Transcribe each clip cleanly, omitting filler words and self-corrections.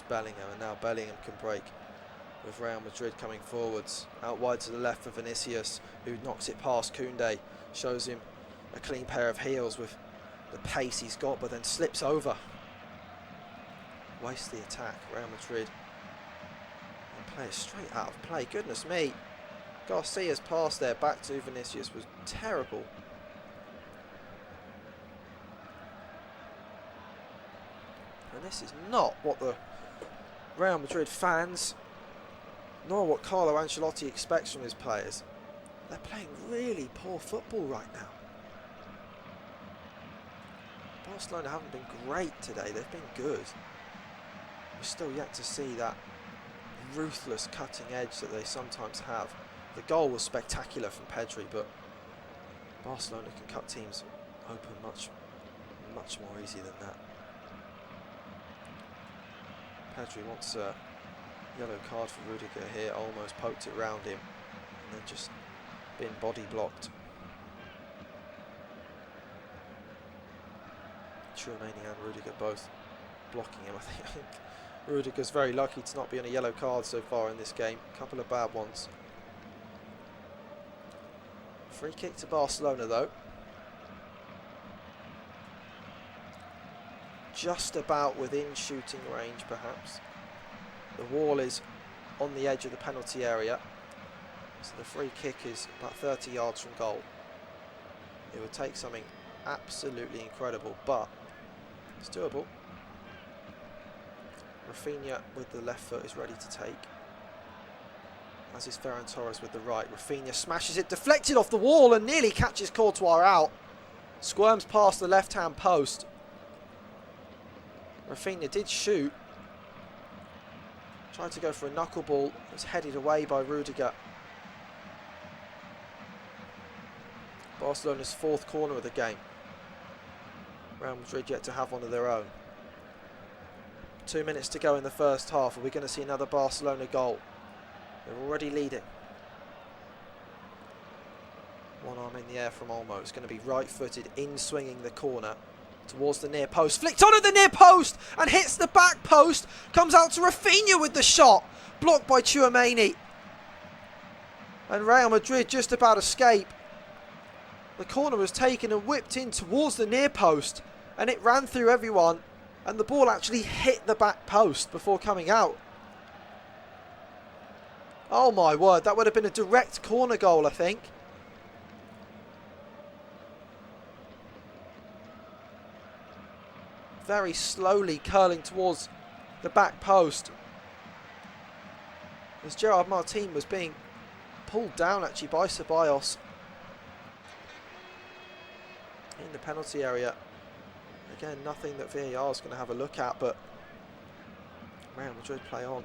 Bellingham, and now Bellingham can break with Real Madrid coming forwards. Out wide to the left for Vinicius, who knocks it past Koundé, shows him a clean pair of heels with the pace he's got, but then slips over. Wastes the attack, Real Madrid. And play it straight out of play, goodness me. Garcia's pass there back to Vinicius was terrible. And this is not what the Real Madrid fans, nor what Carlo Ancelotti expects from his players. They're playing really poor football right now. Barcelona haven't been great today, they've been good. We're still yet to see that ruthless cutting edge that they sometimes have. The goal was spectacular from Pedri, but Barcelona can cut teams open much more easy than that. Pedri wants a yellow card for Rudiger here, almost poked it round him and then just been body blocked. Tchouaméni and Rudiger both blocking him. I think Rudiger's very lucky to not be on a yellow card so far in this game. A couple of bad ones. Free kick to Barcelona though. Just about within shooting range perhaps. The wall is on the edge of the penalty area, so the free kick is about 30 yards from goal. It would take something absolutely incredible, but it's doable. Rafinha with the left foot is ready to take, as is Ferran Torres with the right. Rafinha smashes it, deflected off the wall and nearly catches Courtois out. Squirms past the left hand post. Rafinha did shoot, tried to go for a knuckleball, was headed away by Rudiger. Barcelona's fourth corner of the game. Real Madrid yet to have one of their own. 2 minutes to go in the first half. Are we going to see another Barcelona goal? They're already leading. One arm in the air from Olmo. It's going to be right-footed, in-swinging the corner towards the near post. Flicked on at the near post and hits the back post. Comes out to Rafinha with the shot. Blocked by Tchouaméni. And Real Madrid just about escape. The corner was taken and whipped in towards the near post, and it ran through everyone, and the ball actually hit the back post before coming out. Oh my word, that would have been a direct corner goal, I think. Very slowly curling towards the back post, as Gerard Martin was being pulled down actually by Ceballos in the penalty area. Again, nothing that VAR is going to have a look at, but Real Madrid play on.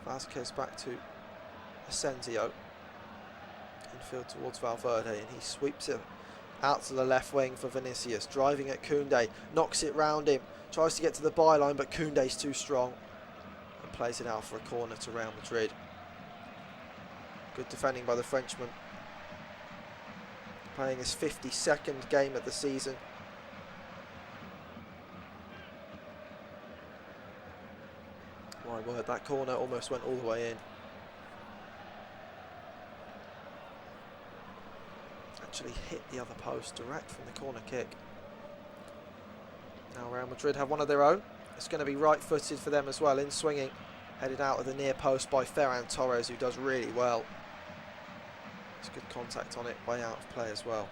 Vasquez back to Asensio. Infield towards Valverde, and he sweeps it out to the left wing for Vinicius. Driving at Koundé, knocks it round him, tries to get to the byline, but Koundé's too strong and plays it out for a corner to Real Madrid. Good defending by the Frenchman. Playing his 52nd game of the season. My word, that corner almost went all the way in. Actually hit the other post direct from the corner kick. Now Real Madrid have one of their own. It's going to be right-footed for them as well, in swinging. Headed out of the near post by Ferran Torres, who does really well. Good contact on it, way out of play as well.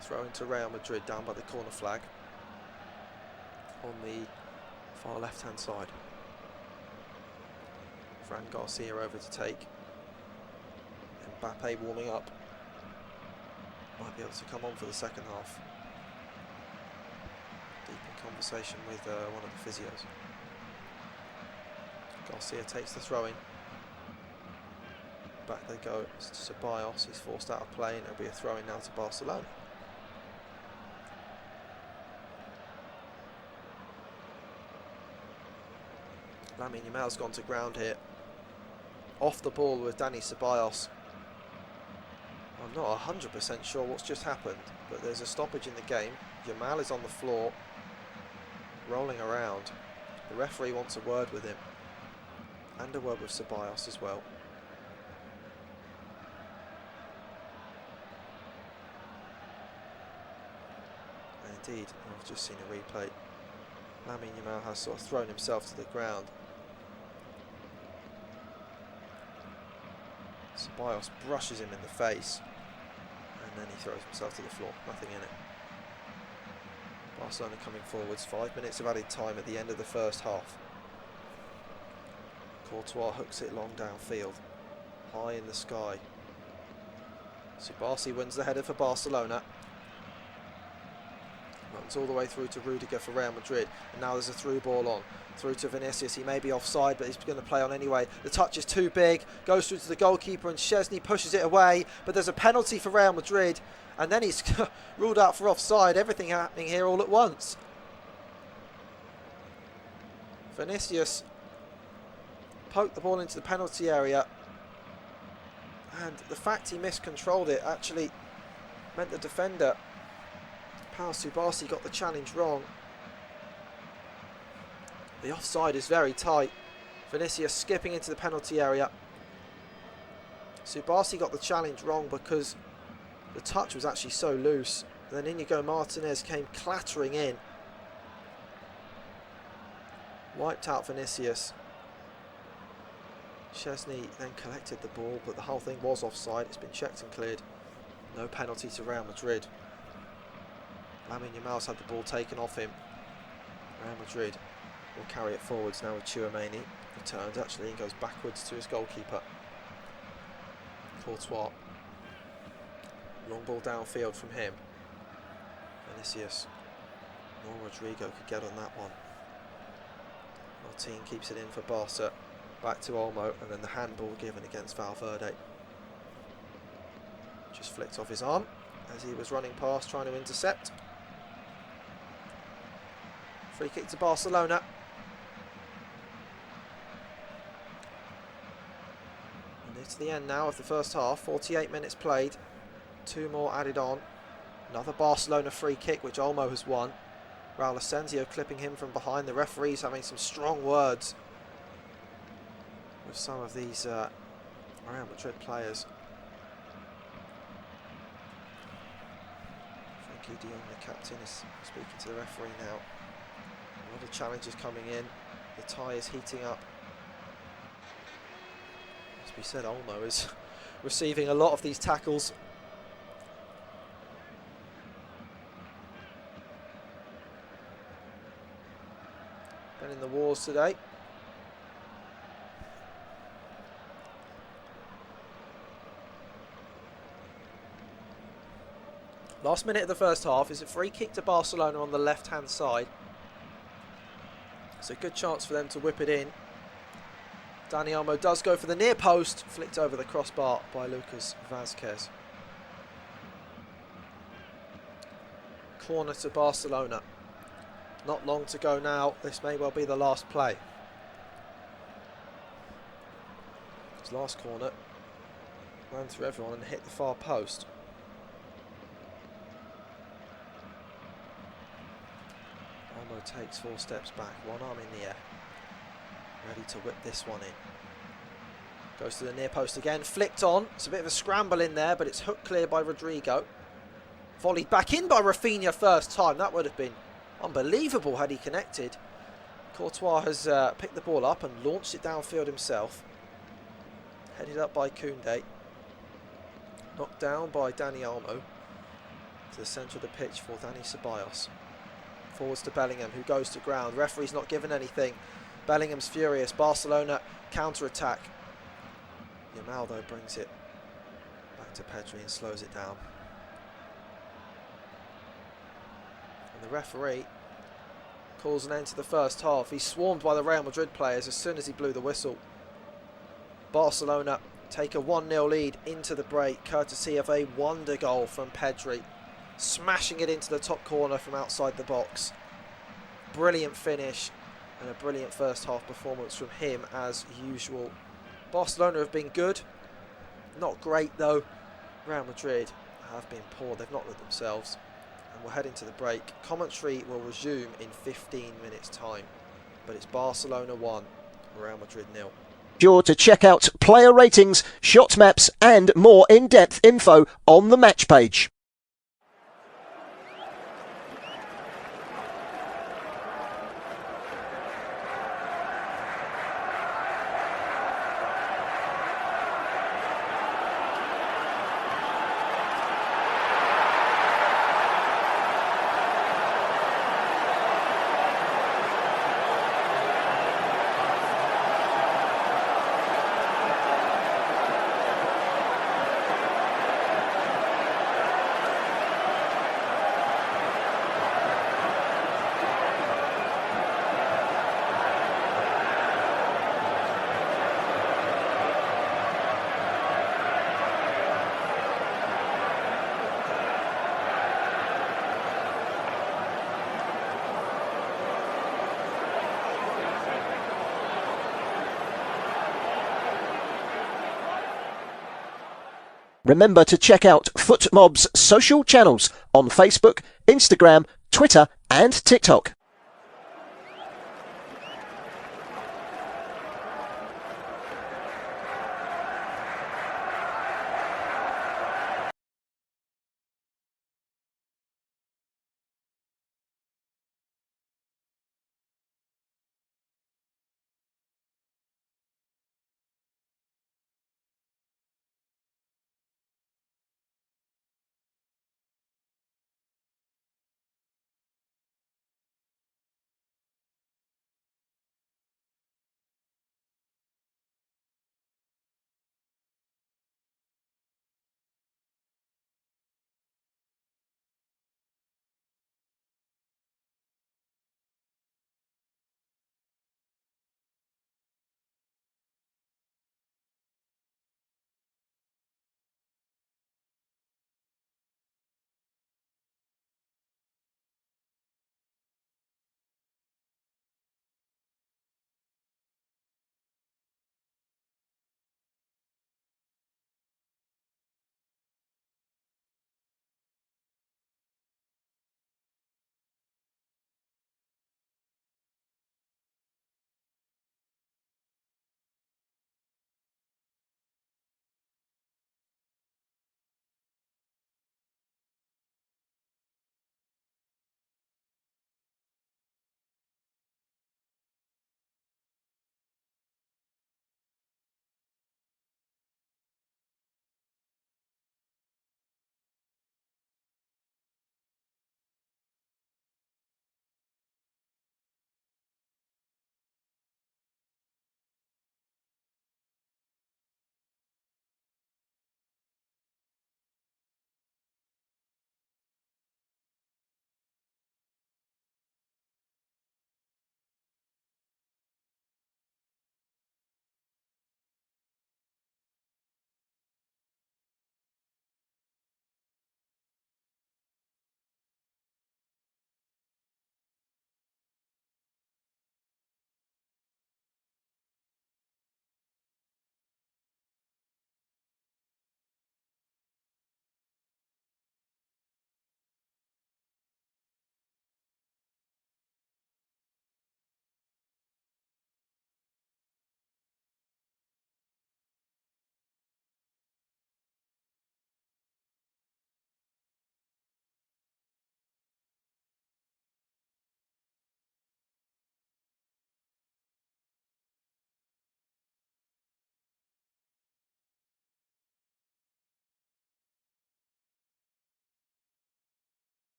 Throw into Real Madrid down by the corner flag on the far left hand side. Fran Garcia over to take. Mbappe warming up. Might be able to come on for the second half. Deep in conversation with one of the physios. Garcia takes the throw in. Back they go to Ceballos. He's forced out of play, and it'll be a throw in now to Barcelona. Lamine Yamal's gone to ground here. Off the ball with Dani Ceballos. I'm not 100% sure what's just happened, but there's a stoppage in the game. Yamal is on the floor. rolling around. The referee wants a word with him, and a word with Ceballos as well. And indeed, I've just seen a replay. Lamine Yamal has sort of thrown himself to the ground. Ceballos brushes him in the face, and then he throws himself to the floor. Nothing in it. Barcelona coming forwards. 5 minutes of added time at the end of the first half. Courtois hooks it long downfield, high in the sky. Subasi wins the header for Barcelona. Runs all the way through to Rudiger for Real Madrid, and now there's a through ball on. Through to Vinicius, he may be offside, but he's going to play on anyway. The touch is too big, goes through to the goalkeeper, and Szczesny pushes it away, but there's a penalty for Real Madrid, and then he's ruled out for offside. Everything happening here all at once. Vinicius poked the ball into the penalty area, and the fact he miscontrolled it actually meant the defender, Pau Subasi, got the challenge wrong. The offside is very tight. Vinicius skipping into the penalty area. Subasi got the challenge wrong because the touch was actually so loose. And then Inigo Martinez came clattering in. Wiped out Vinicius. Szczesny then collected the ball, but the whole thing was offside. It's been checked and cleared. No penalty to Real Madrid. Lamine Yamal's had the ball taken off him. Real Madrid will carry it forwards now with Tchouaméni. He turns actually and goes backwards to his goalkeeper. Courtois. Long ball downfield from him. Vinicius. Nor Rodrigo could get on that one. Martin keeps it in for Barca. Back to Olmo, and then the handball given against Valverde. Just flicked off his arm as he was running past trying to intercept. Free kick to Barcelona. And it's the end now of the first half. 48 minutes played. 2 more added on. Another Barcelona free kick which Olmo has won. Raul Asensio clipping him from behind. The referee's having some strong words with some of these Real Madrid players. Frankie de Jong, the captain, is speaking to the referee now. A lot of challenges coming in. The tie is heating up. As we said, Olmo is receiving a lot of these tackles. Been in the wars today. Last minute of the first half is a free kick to Barcelona on the left-hand side. It's a good chance for them to whip it in. Dani Olmo does go for the near post, flicked over the crossbar by Lucas Vázquez. Corner to Barcelona. Not long to go now. This may well be the last play. His last corner ran through everyone and hit the far post. Olmo takes 4 steps back, one arm in the air, ready to whip this one in. Goes to the near post again, flicked on. It's a bit of a scramble in there, but it's hooked clear by Rodrigo. Volleyed back in by Rafinha first time. That would have been unbelievable had he connected. Courtois has picked the ball up and launched it downfield himself. Headed up by Koundé. Knocked down by Dani Olmo. To the centre of the pitch for Dani Ceballos. Forwards to Bellingham, who goes to ground. Referee's not given anything. Bellingham's furious. Barcelona counter-attack. Yamal, though, brings it back to Pedri and slows it down. And the referee calls an end to the first half. He's swarmed by the Real Madrid players as soon as he blew the whistle. Barcelona take a 1-0 lead into the break, courtesy of a wonder goal from Pedri. Smashing it into the top corner from outside the box. Brilliant finish and a brilliant first half performance from him as usual. Barcelona have been good, not great though. Real Madrid have been poor. They've not looked themselves, and we'll head into the break. Commentary will resume in 15 minutes time, but it's Barcelona 1, Real Madrid 0. Sure to check out player ratings, shot maps and more in-depth info on the match page. Remember to check out FootMob's social channels on Facebook, Instagram, Twitter and TikTok.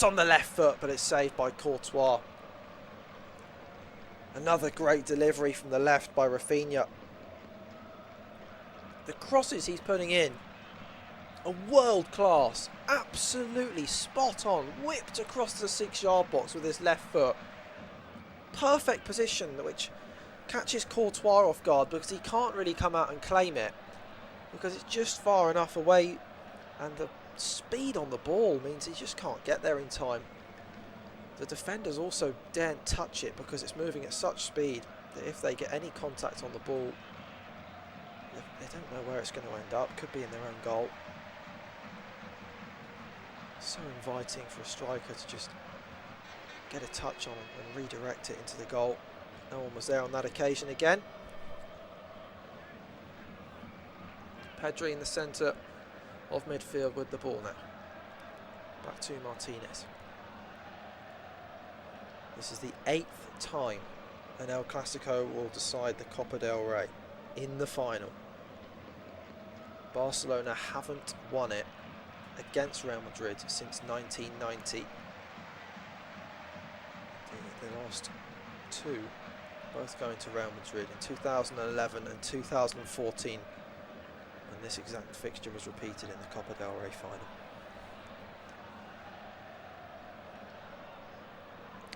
on the left foot, but it's saved by Courtois. Another great delivery from the left by Rafinha. The crosses he's putting in are world class, absolutely spot on, whipped across the 6-yard box with his left foot. Perfect position, which catches Courtois off guard because he can't really come out and claim it because it's just far enough away, and the speed on the ball means he just can't get there in time. The defenders also daren't touch it because it's moving at such speed that if they get any contact on the ball, they don't know where it's going to end up. Could be in their own goal. So inviting for a striker to just get a touch on it and redirect it into the goal. No one was there on that occasion again. Pedri in the centre of midfield with the ball now. Back to Martinez. This is the 8th time an El Clasico will decide the Copa del Rey in the final. Barcelona haven't won it against Real Madrid since 1990. The last two both going to Real Madrid in 2011 and 2014, and this exact fixture was repeated in the Copa del Rey final.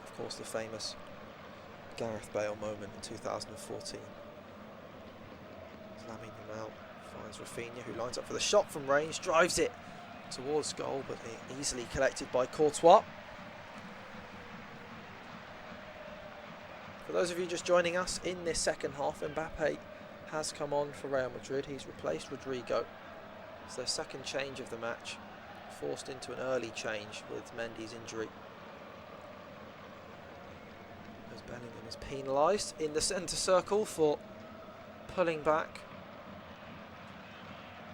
Of course, the famous Gareth Bale moment in 2014. Lamine Yamal finds Rafinha, who lines up for the shot from range, drives it towards goal, but easily collected by Courtois. For those of you just joining us in this second half, Mbappe has come on for Real Madrid. He's replaced Rodrigo. It's their second change of the match, forced into an early change with Mendy's injury. As Bellingham is penalised in the centre circle for pulling back.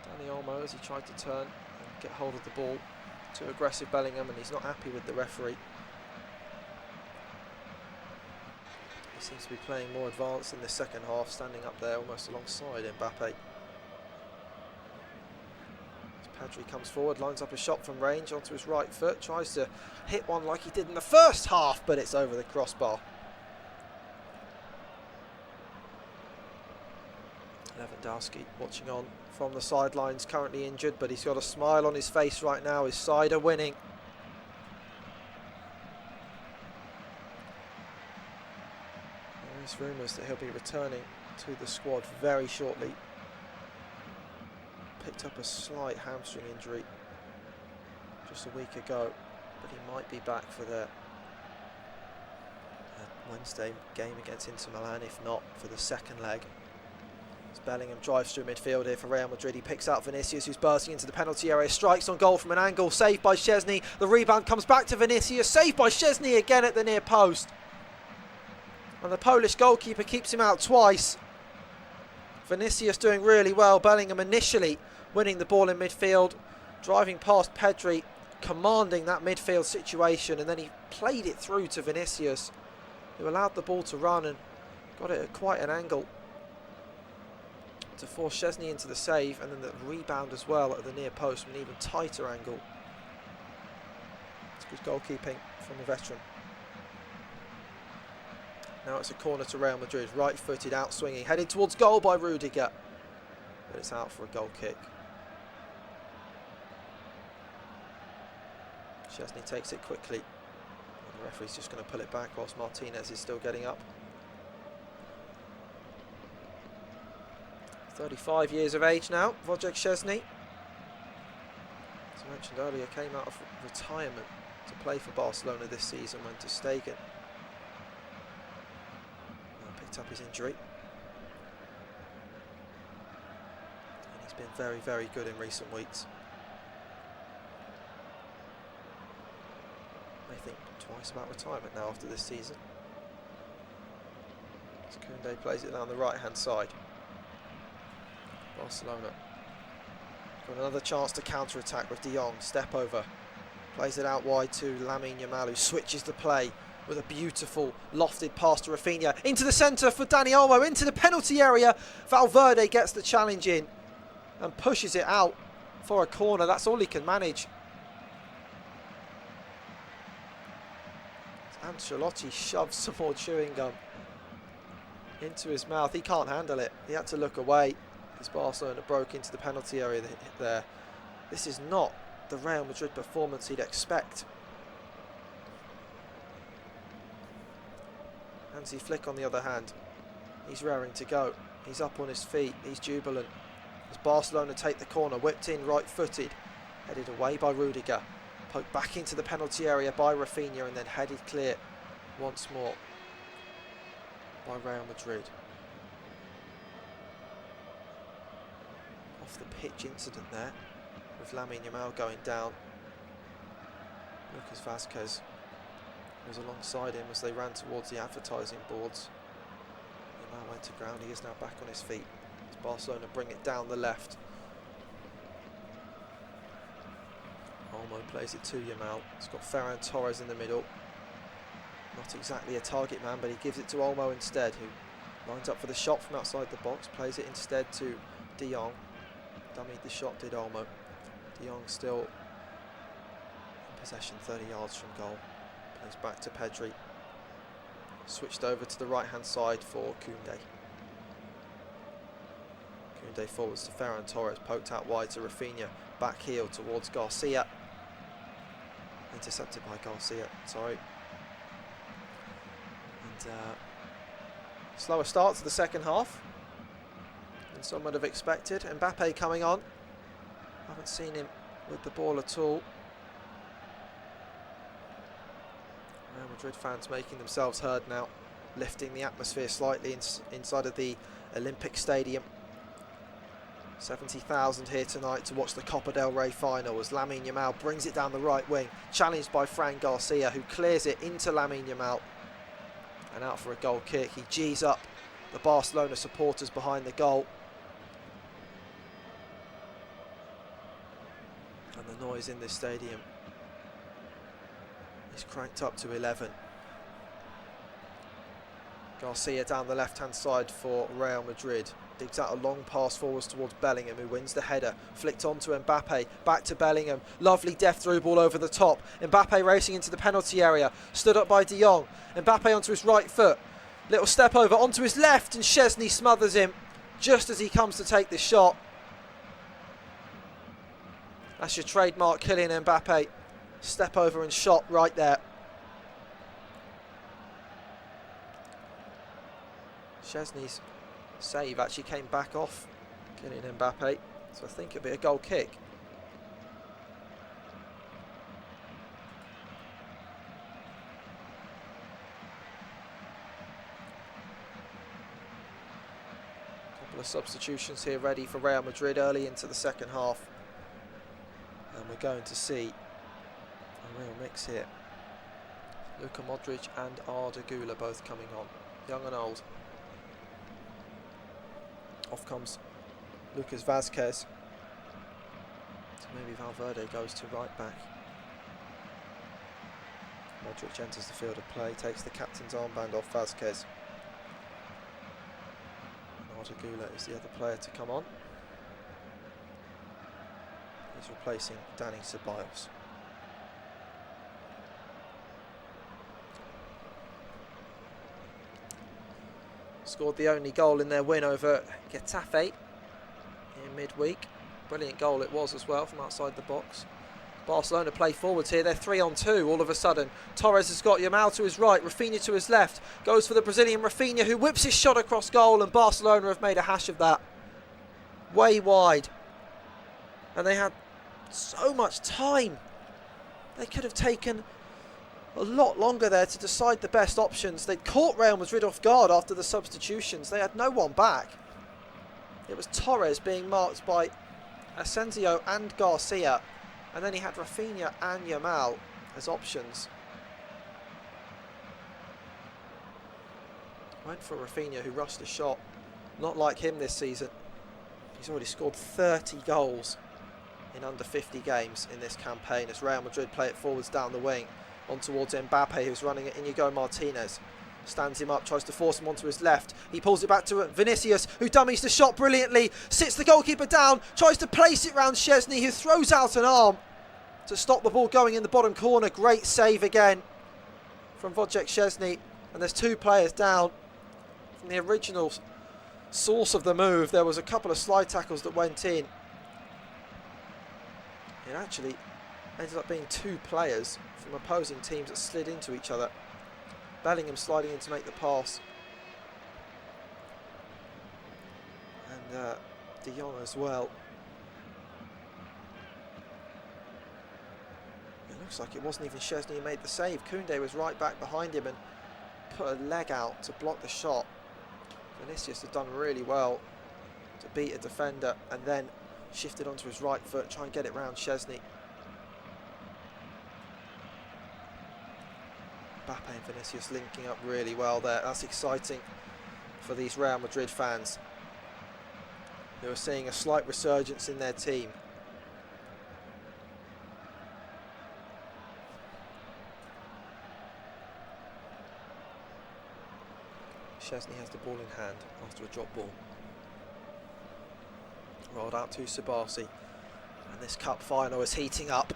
Dani Olmo, as he tried to turn and get hold of the ball, too aggressive Bellingham, and he's not happy with the referee. He seems to be playing more advanced in the second half, standing up there almost alongside Mbappe. As Pedri comes forward, lines up a shot from range onto his right foot, tries to hit one like he did in the first half, but it's over the crossbar. Lewandowski watching on from the sidelines, currently injured, but he's got a smile on his face right now. His side are winning. There's rumours that he'll be returning to the squad very shortly. Picked up a slight hamstring injury just a week ago, but he might be back for the Wednesday game against Inter Milan, if not for the second leg. As Bellingham drives through midfield here for Real Madrid, he picks out Vinicius, who's bursting into the penalty area, strikes on goal from an angle, saved by Szczesny. The rebound comes back to Vinicius, saved by Szczesny again at the near post. And the Polish goalkeeper keeps him out twice. Vinicius doing really well. Bellingham initially winning the ball in midfield, driving past Pedri, commanding that midfield situation, and then he played it through to Vinicius, who allowed the ball to run and got it at quite an angle to force Szczesny into the save, and then the rebound as well at the near post from an even tighter angle. It's good goalkeeping from the veteran. Now it's a corner to Real Madrid, right-footed, out-swinging, headed towards goal by Rudiger, but it's out for a goal kick. Szczesny takes it quickly, and the referee's just going to pull it back whilst Martinez is still getting up. 35 years of age now, Wojciech Szczesny. As I mentioned earlier, came out of retirement to play for Barcelona this season, went to Stegen. Up his injury, and he's been very, very good in recent weeks. May think twice about retirement now after this season. As Koundé plays it down the right hand side. Barcelona got another chance to counter attack with De Jong. Step over, plays it out wide to Lamine Yamal, who switches the play with a beautiful lofted pass to Rafinha. Into the centre for Dani Olmo, into the penalty area. Valverde gets the challenge in and pushes it out for a corner. That's all he can manage. Ancelotti shoves some more chewing gum into his mouth. He can't handle it. He had to look away as Barcelona broke into the penalty area there. This is not the Real Madrid performance he'd expect. Hansi Flick, on the other hand, he's raring to go. He's up on his feet. He's jubilant. As Barcelona take the corner, whipped in right-footed, headed away by Rudiger, poked back into the penalty area by Rafinha, and then headed clear once more by Real Madrid. Off the pitch incident there, with Lamine Yamal going down. Lucas Vazquez was alongside him as they ran towards the advertising boards. Yamal went to ground. He is now back on his feet as Barcelona bring it down the left. Olmo plays it to Yamal. He's got Ferran Torres in the middle. Not exactly a target man, but he gives it to Olmo instead, who lines up for the shot from outside the box. Plays it instead to De Jong. Dummied the shot, did Olmo. De Jong still in possession, 30 yards from goal. Plays back to Pedri. Switched over to the right-hand side for Koundé. Koundé forwards to Ferran Torres, poked out wide to Rafinha. Back heel towards Garcia. Intercepted by Garcia, sorry. And slower start to the second half than some would have expected. Mbappe coming on. Haven't seen him with the ball at all. Real Madrid fans making themselves heard now, lifting the atmosphere slightly inside of the Olympic Stadium. 70,000 here tonight to watch the Copa del Rey final as Lamine Yamal brings it down the right wing, challenged by Fran Garcia, who clears it into Lamine Yamal and out for a goal kick. He G's up the Barcelona supporters behind the goal, and the noise in this stadium is cranked up to 11. Garcia down the left hand side for Real Madrid. Digs out a long pass forwards towards Bellingham, who wins the header. Flicked on to Mbappe, back to Bellingham. Lovely death through ball over the top. Mbappe racing into the penalty area. Stood up by De Jong. Mbappe onto his right foot. Little step over onto his left, and Szczesny smothers him just as he comes to take the shot. That's your trademark Kylian Mbappe. Step over and shot right there. Szczesny's save actually came back off Kylian Mbappe, so I think it'll be a goal kick. Couple of substitutions here ready for Real Madrid early into the second half, and we're going to see a real mix here. Luka Modric and Arda Güler both coming on, young and old. Off comes Lucas Vazquez. So maybe Valverde goes to right back. Modric enters the field of play, takes the captain's armband off Vazquez. And Arda Güler is the other player to come on. He's replacing Dani Ceballos. Scored the only goal in their win over Getafe in midweek. Brilliant goal it was as well from outside the box. Barcelona play forwards here. They're 3-on-2 all of a sudden. Torres has got Yamal to his right, Rafinha to his left. Goes for the Brazilian Rafinha, who whips his shot across goal, and Barcelona have made a hash of that. Way wide. And they had so much time. They could have taken a lot longer there to decide the best options. They'd caught Real Madrid off guard after the substitutions. They had no one back. It was Torres being marked by Asensio and Garcia, and then he had Rafinha and Yamal as options. Went for Rafinha, who rushed the shot. Not like him this season. He's already scored 30 goals in under 50 games in this campaign as Real Madrid play it forwards down the wing. On towards Mbappe, who's running at Inigo Martinez. Stands him up, tries to force him onto his left. He pulls it back to Vinicius, who dummies the shot brilliantly. Sits the goalkeeper down, tries to place it round Szczesny, who throws out an arm to stop the ball going in the bottom corner. Great save again from Wojciech Szczesny, and there's 2 players down from the original source of the move. There was a couple of slide tackles that went in. It actually ended up being 2 players from opposing teams that slid into each other. Bellingham sliding in to make the pass, and De Jong as well. It looks like it wasn't even Szczesny who made the save. Koundé was right back behind him and put a leg out to block the shot. Vinicius had done really well to beat a defender and then shifted onto his right foot, try and get it round Szczesny. Mbappe and Vinicius linking up really well there. That's exciting for these Real Madrid fans who are seeing a slight resurgence in their team. Szczesny has the ball in hand after a drop ball. Rolled out to Subasi, and this cup final is heating up.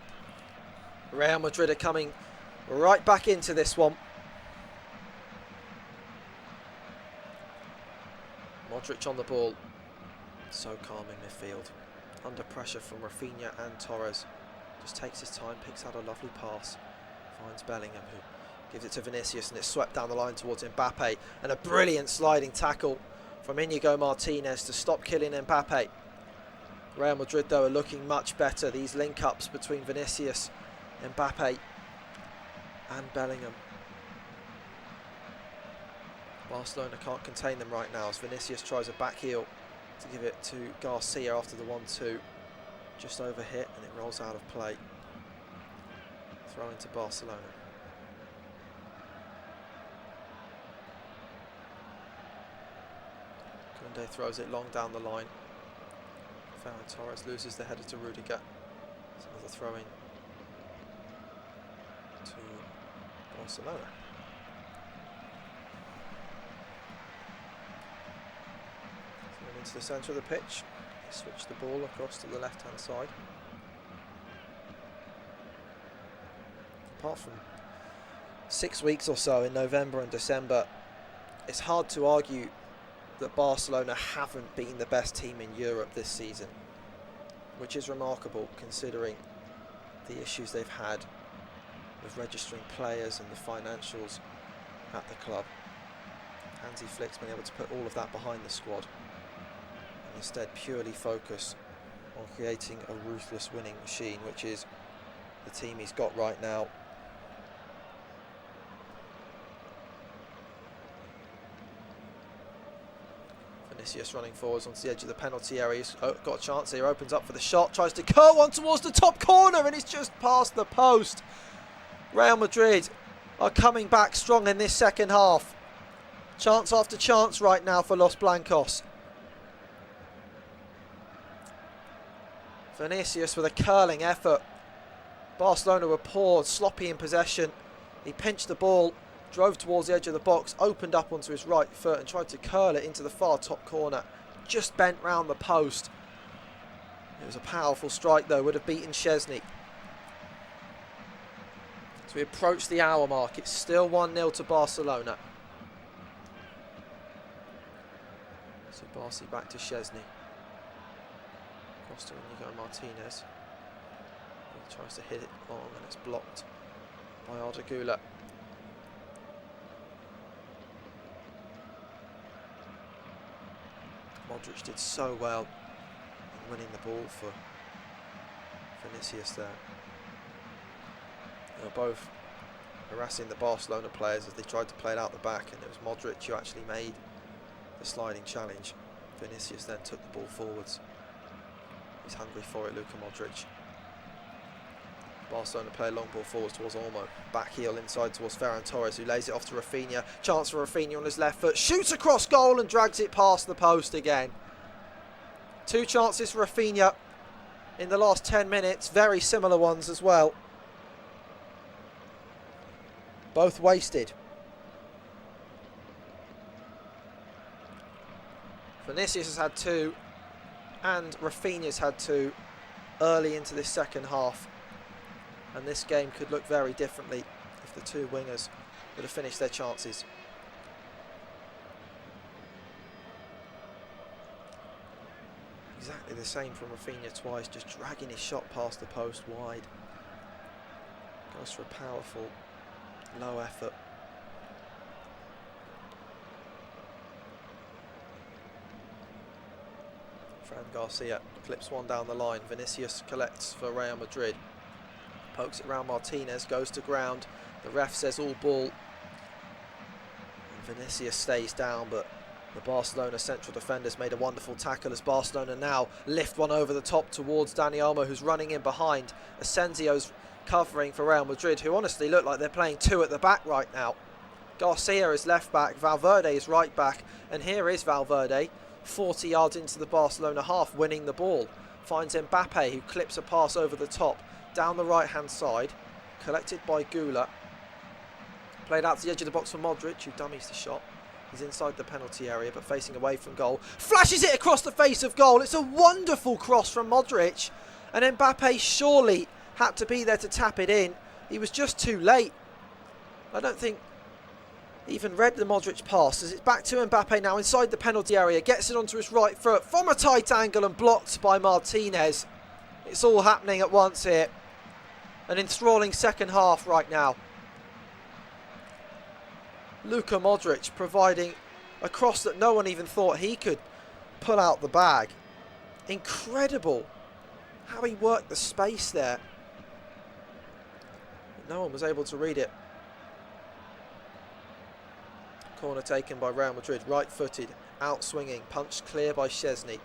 Real Madrid are coming right back into this one. Modric on the ball, so calm in midfield. Under pressure from Rafinha and Torres. Just takes his time, picks out a lovely pass, finds Bellingham, who gives it to Vinicius, and it's swept down the line towards Mbappe, and a brilliant sliding tackle from Inigo Martinez to stop Kylian Mbappe. Real Madrid though are looking much better. These link-ups between Vinicius, Mbappe and Bellingham. Barcelona can't contain them right now as Vinicius tries a back heel to give it to Garcia after the 1-2. Just over hit and it rolls out of play. Throw into Barcelona. Koundé throws it long down the line. Ferran Torres loses the header to Rudiger. It's another throw in to Barcelona. Thrown into the centre of the pitch. They switch the ball across to the left hand side. Apart from 6 weeks or so in November and December, it's hard to argue that Barcelona haven't been the best team in Europe this season, which is remarkable considering the issues they've had with registering players and the financials at the club. Hansi Flick's been able to put all of that behind the squad and instead purely focus on creating a ruthless winning machine, which is the team he's got right now. Vinicius running forwards onto the edge of the penalty area. He's got a chance here, opens up for the shot, tries to curl one towards the top corner, and it's just past the post. Real Madrid are coming back strong in this second half. Chance after chance right now for Los Blancos. Vinicius with a curling effort. Barcelona were poor, sloppy in possession. He pinched the ball, drove towards the edge of the box, opened up onto his right foot and tried to curl it into the far top corner. Just bent round the post. It was a powerful strike though, would have beaten Szczesny. As we approach the hour mark, it's still 1-0 to Barcelona. Subasi back to Szczesny. Across to Inigo Martinez. He tries to hit it long and it's blocked by Arda Güler. Modric did so well in winning the ball for Vinicius there. They were both harassing the Barcelona players as they tried to play it out the back, and it was Modric who actually made the sliding challenge. Vinicius then took the ball forwards. He's hungry for it, Luka Modric. Barcelona play a long ball forwards towards Olmo. Back heel inside towards Ferran Torres, who lays it off to Rafinha. Chance for Rafinha on his left foot. Shoots across goal and drags it past the post again. 2 chances for Rafinha in the last 10 minutes. Very similar ones as well. Both wasted. Vinicius has had 2 and Rafinha's had 2 early into this second half. And this game could look very differently if the 2 wingers would have finished their chances. Exactly the same from Rafinha twice, just dragging his shot past the post wide. Goes for a powerful, low effort. Fran Garcia clips one down the line. Vinicius collects for Real Madrid. Pokes it around Martinez, goes to ground. The ref says all ball. And Vinicius stays down, but the Barcelona central defenders made a wonderful tackle as Barcelona now lift one over the top towards Dani Olmo, who's running in behind. Asensio's covering for Real Madrid, who honestly look like they're playing two at the back right now. Garcia is left back, Valverde is right back, and here is Valverde, 40 yards into the Barcelona half, winning the ball. Finds Mbappe, who clips a pass over the top, down the right-hand side, collected by Gula. Played out to the edge of the box for Modric, who dummies the shot. He's inside the penalty area, but facing away from goal. Flashes it across the face of goal. It's a wonderful cross from Modric. And Mbappe surely had to be there to tap it in. He was just too late. I don't think he even read the Modric pass, as it's back to Mbappe now inside the penalty area. Gets it onto his right foot from a tight angle and blocked by Martinez. It's all happening at once here. An enthralling second half right now. Luka Modric providing a cross that no one even thought he could pull out the bag. Incredible how he worked the space there. But no one was able to read it. Corner taken by Real Madrid, right-footed, out-swinging, punched clear by Szczesny.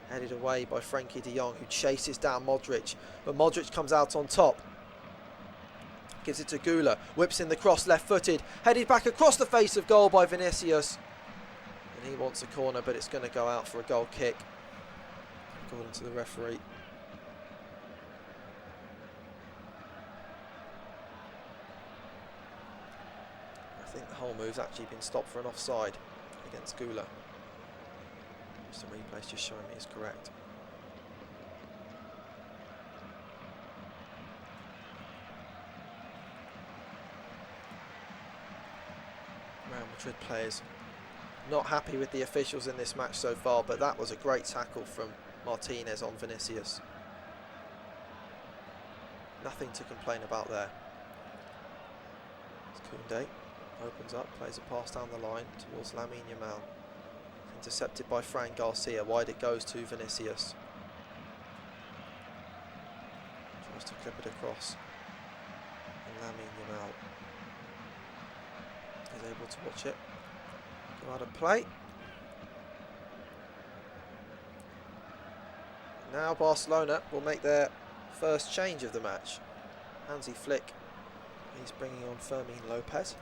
Headed away by Frenkie de Jong, who chases down Modric, but Modric comes out on top. Gives it to Gula, whips in the cross, left-footed, headed back across the face of goal by Vinicius. And he wants a corner, but it's going to go out for a goal kick, according to the referee. I think the whole move's actually been stopped for an offside against Gula. Just the replay's just showing me is correct. Real Madrid players not happy with the officials in this match so far, but that was a great tackle from Martinez on Vinicius. Nothing to complain about there. Koundé opens up, plays a pass down the line towards Lamine Yamal. Intercepted by Fran Garcia, wide it goes to Vinicius. Tries to clip it across. And Lamine Yamal is able to watch it go out of play. Now Barcelona will make their first change of the match. Hansi Flick, he's bringing on Fermin Lopez.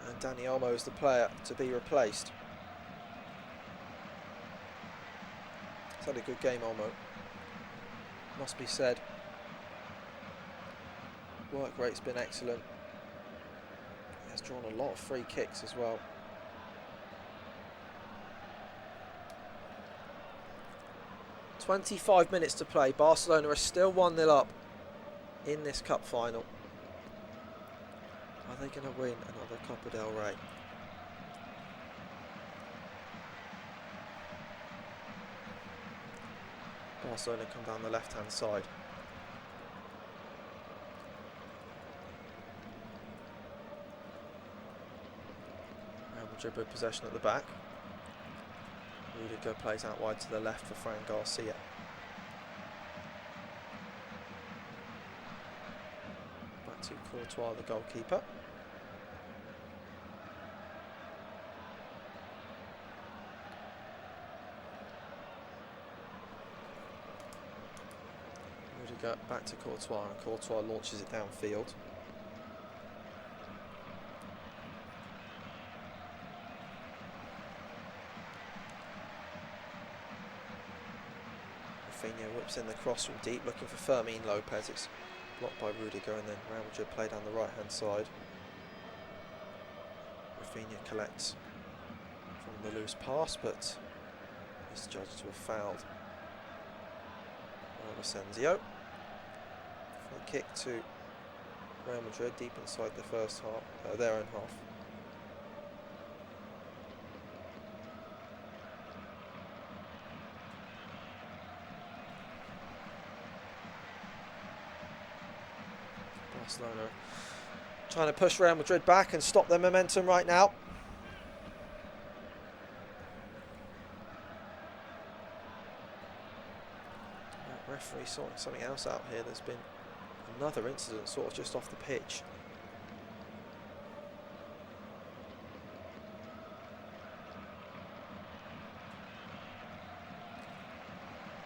And Dani Olmo is the player to be replaced. He's had a good game, Olmo, must be said. Work rate's been excellent. He has drawn a lot of free kicks as well. "25 minutes to play. Barcelona are still 1-0 up in this cup final. Are they going to win another Copa del Rey? Barcelona come down the left-hand side. Real Madrid with possession at the back. Rudiger plays out wide to the left for Fran Garcia. Back to Courtois, the goalkeeper. Rudiger back to Courtois, and Courtois launches it downfield. Rafinha whips in the cross from deep, looking for Fermin Lopez. It's blocked by Rudiger, and then Real Madrid play down the right-hand side. Rafinha collects from the loose pass, but is judged to have fouled Asensio. kick to Real Madrid deep inside the first half, their own half. Barcelona trying to push Real Madrid back and stop their momentum right now. Referee sorting something else out here. There's been another incident sort of just off the pitch.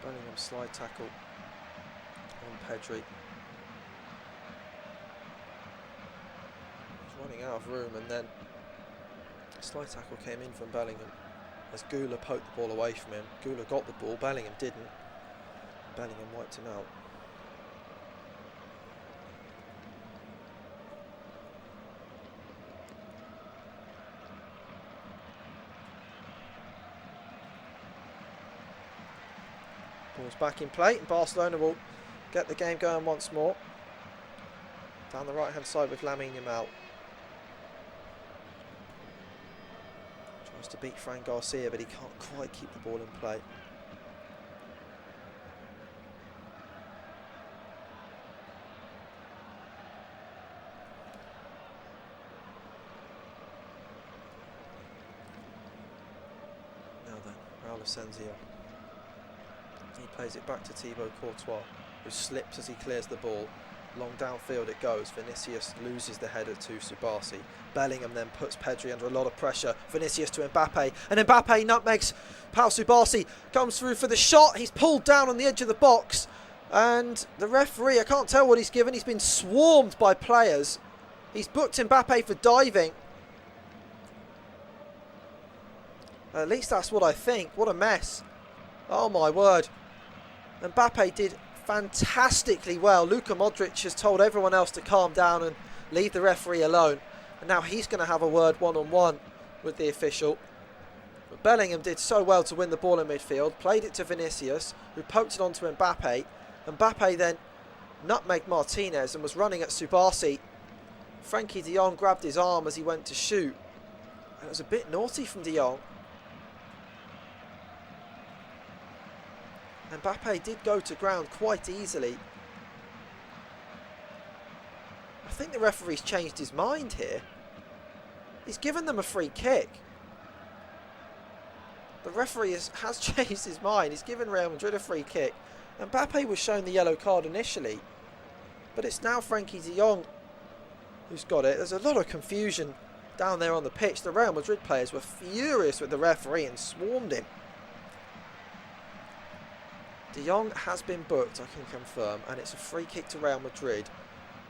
Bellingham slide tackle on Pedri. He's running out of room, and then a slide tackle came in from Bellingham as Gula poked the ball away from him. Gula got the ball, Bellingham didn't. Bellingham wiped him out. Ball's back in play, and Barcelona will get the game going once more. Down the right hand side with Lamine Yamal. Tries to beat Fran Garcia, but he can't quite keep the ball in play. Senzio. He plays it back to Thibaut Courtois, who slips as he clears the ball. Long downfield it goes. Vinicius loses the header to Subasi. Bellingham then puts Pedri under a lot of pressure. Vinicius to Mbappe, and Mbappe nutmegs Pau Subasi, comes through for the shot. He's pulled down on the edge of the box, and the referee, I can't tell what he's given. He's been swarmed by players. He's booked Mbappe for diving. At least that's what I think. What a mess. Oh my word. Mbappe did fantastically well. Luka Modric has told everyone else to calm down and leave the referee alone. And now he's going to have a word one-on-one with the official. But Bellingham did so well to win the ball in midfield. Played it to Vinicius, who poked it onto Mbappe. Mbappe then nutmegged Martinez and was running at Subasi. Frankie de Jong grabbed his arm as he went to shoot. And it was a bit naughty from de Jong. Mbappe did go to ground quite easily. I think the referee's changed his mind here. He's given them a free kick. The referee has changed his mind. He's given Real Madrid a free kick. Mbappe was shown the yellow card initially, but it's now Frankie de Jong who's got it. There's a lot of confusion down there on the pitch. The Real Madrid players were furious with the referee and swarmed him. De Jong has been booked, I can confirm, and it's a free kick to Real Madrid,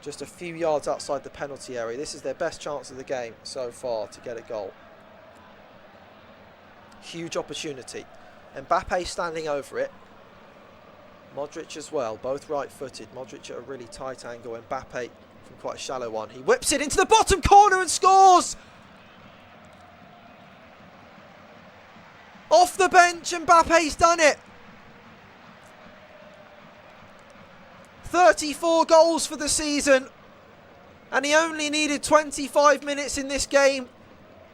just a few yards outside the penalty area. This is their best chance of the game so far to get a goal. Huge opportunity. Mbappe standing over it. Modric as well, both right-footed. Modric at a really tight angle, Mbappe from quite a shallow one. He whips it into the bottom corner and scores! Off the bench, Mbappe's done it! 34 goals for the season, and he only needed 25 minutes in this game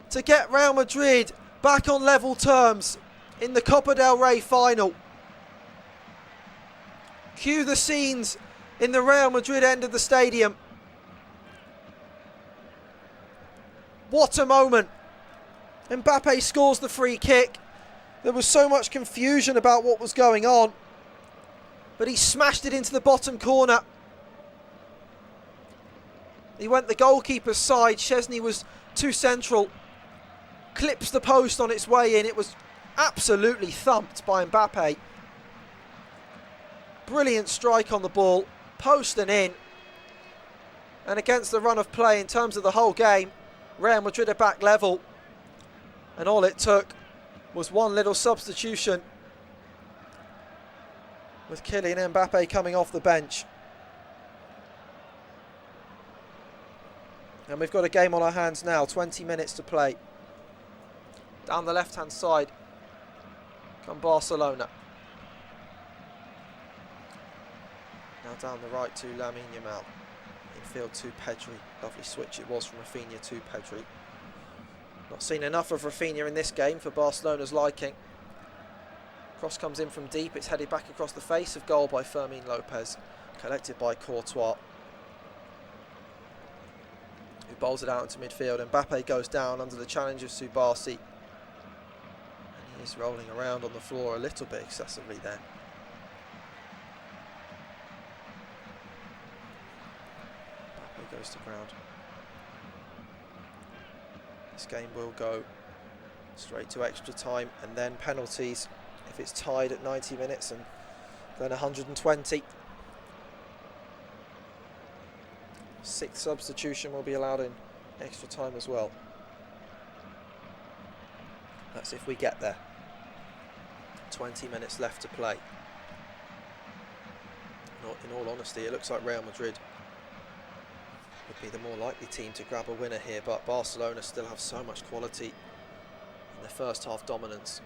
to get Real Madrid back on level terms in the Copa del Rey final. Cue the scenes in the Real Madrid end of the stadium. What a moment. Mbappe scores the free kick. There was so much confusion about what was going on, but he smashed it into the bottom corner. He went the goalkeeper's side. Szczesny was too central. Clips the post on its way in. It was absolutely thumped by Mbappe. Brilliant strike on the ball. Post and in. And against the run of play in terms of the whole game, Real Madrid are back level. And all it took was one little substitution, with Kylian Mbappe coming off the bench. And we've got a game on our hands now, 20 minutes to play. Down the left-hand side come Barcelona. Now Now down the right to Lamine Yamal. Infield to Pedri. Lovely switch it was from Rafinha to Pedri. Not seen enough of Rafinha in this game for Barcelona's liking. Cross comes in from deep. It's headed back across the face of goal by Fermin Lopez. Collected by Courtois, who bowls it out into midfield. Mbappe goes down under the challenge of Subasi. And he is rolling around on the floor a little bit excessively then. Mbappe goes to ground. This game will go straight to extra time and then penalties if it's tied at 90 minutes and then 120. Sixth substitution will be allowed in extra time as well. That's if we get there. 20 minutes left to play. In all honesty, it looks like Real Madrid would be the more likely team to grab a winner here, but Barcelona still have so much quality in their first half dominance.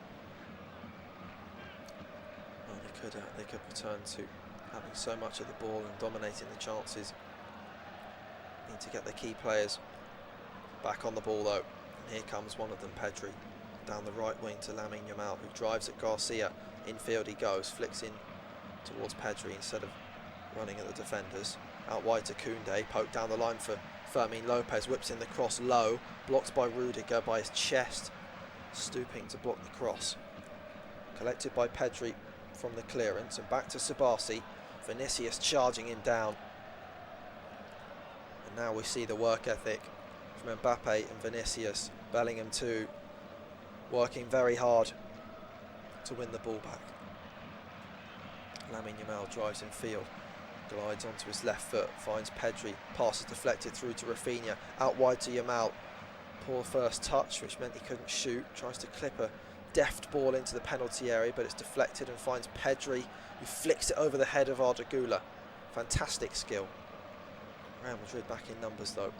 Well, they could return to having so much of the ball and dominating the chances. Need to get the key players back on the ball though. And here comes one of them, Pedri, down the right wing to Lamine Yamal, who drives at Garcia. Infield he goes, flicks in towards Pedri instead of running at the defenders. Out wide to Koundé, poked down the line for Fermin Lopez, whips in the cross low, blocked by Rudiger by his chest, stooping to block the cross. Collected by Pedri from the clearance, and back to Subasi. Vinicius charging him down. Now we see the work ethic from Mbappe and Vinicius. Bellingham too, working very hard to win the ball back. Lamine Yamal drives in field, glides onto his left foot, finds Pedri, passes deflected through to Rafinha, out wide to Yamal. Poor first touch, which meant he couldn't shoot. Tries to clip a deft ball into the penalty area, but it's deflected and finds Pedri, who flicks it over the head of Arda Güler. Fantastic skill. Real Madrid back in numbers though.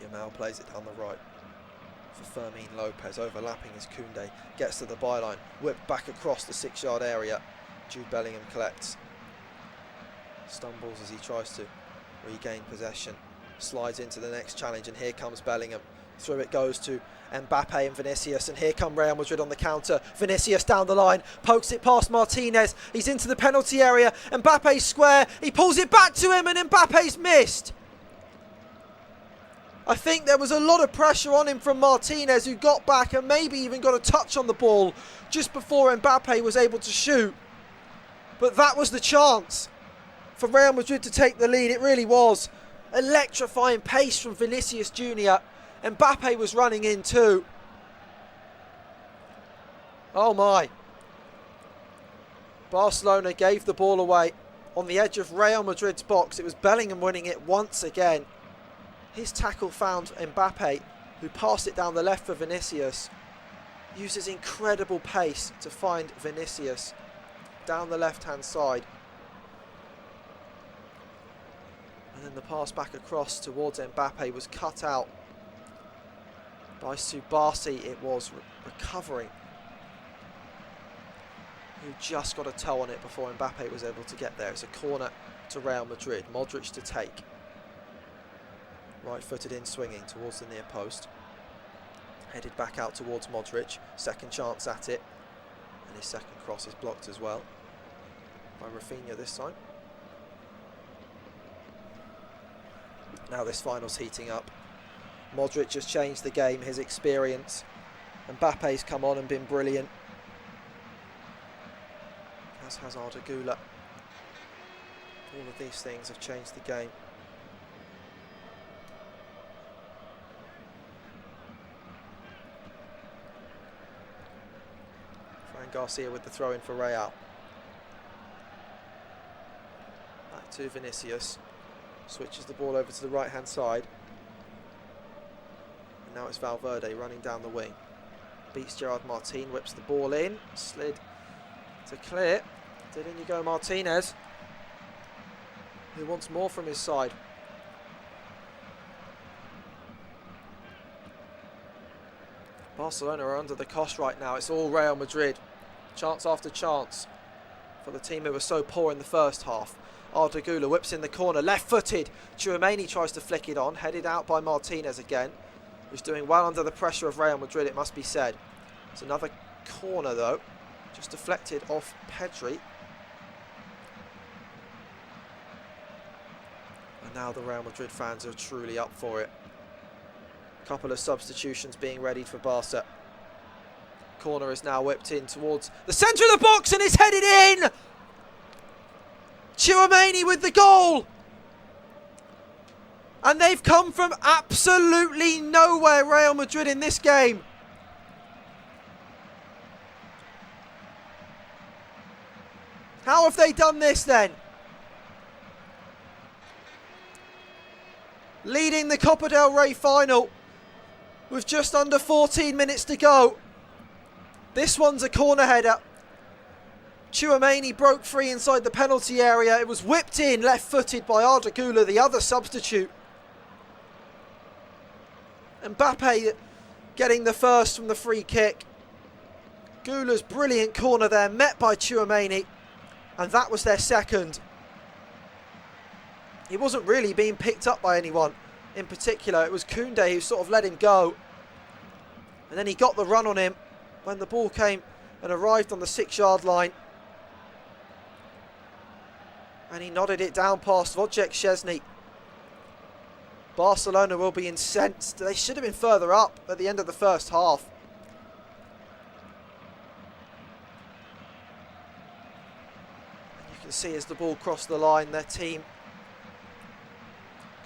Yamal plays it down the right for Fermin Lopez, overlapping as Koundé gets to the byline, whipped back across the 6-yard area. Jude Bellingham collects, stumbles as he tries to regain possession, slides into the next challenge, and here comes Bellingham. Through it goes to Mbappe and Vinicius, and here come Real Madrid on the counter. Vinicius down the line, pokes it past Martinez. He's into the penalty area. Mbappe's square. He pulls it back to him, and Mbappe's missed. I think there was a lot of pressure on him from Martinez, who got back and maybe even got a touch on the ball just before Mbappe was able to shoot. But that was the chance for Real Madrid to take the lead. It really was. Electrifying pace from Vinicius Jr. Mbappe was running in too. Oh my. Barcelona gave the ball away on the edge of Real Madrid's box. It was Bellingham winning it once again. His tackle found Mbappe, who passed it down the left for Vinicius. Uses incredible pace to find Vinicius down the left-hand side. And then the pass back across towards Mbappe was cut out by Subasi. It was recovering, who just got a toe on it before Mbappe was able to get there. It's a corner to Real Madrid. Modric to take. Right-footed in, swinging towards the near post. Headed back out towards Modric. Second chance at it. And his second cross is blocked as well by Rafinha this time. Now this final's heating up. Modric has changed the game, his experience. Mbappe's come on and been brilliant, as has Arda Güler. All of these things have changed the game. Fran Garcia with the throw in for Real. Back to Vinicius. Switches the ball over to the right hand side. And now it's Valverde running down the wing. Beats Gerard Martin, whips the ball in. Slid to clear. Did Inigo Martinez, who wants more from his side. Barcelona are under the cosh right now. It's all Real Madrid. Chance after chance for the team who were so poor in the first half. Arda Güler whips in the corner, left-footed. Tchouaméni tries to flick it on, headed out by Martinez again, who's doing well under the pressure of Real Madrid, it must be said. It's another corner though, just deflected off Pedri. And now the Real Madrid fans are truly up for it. A couple of substitutions being readied for Barca. Corner is now whipped in towards the centre of the box and it's headed in! Tchouaméni with the goal! And they've come from absolutely nowhere, Real Madrid, in this game. How have they done this then? Leading the Copa del Rey final with just under 14 minutes to go. This one's a corner header. Tchouaméni broke free inside the penalty area. It was whipped in, left-footed by Arda Güler, the other substitute. Mbappe getting the first from the free kick. Güler's brilliant corner there, met by Tchouaméni, and that was their second. He wasn't really being picked up by anyone in particular. It was Koundé who sort of let him go. And then he got the run on him when the ball came and arrived on the 6-yard line. And he nodded it down past Wojciech Szczesny. Barcelona will be incensed. They should have been further up at the end of the first half. And you can see as the ball crossed the line, their team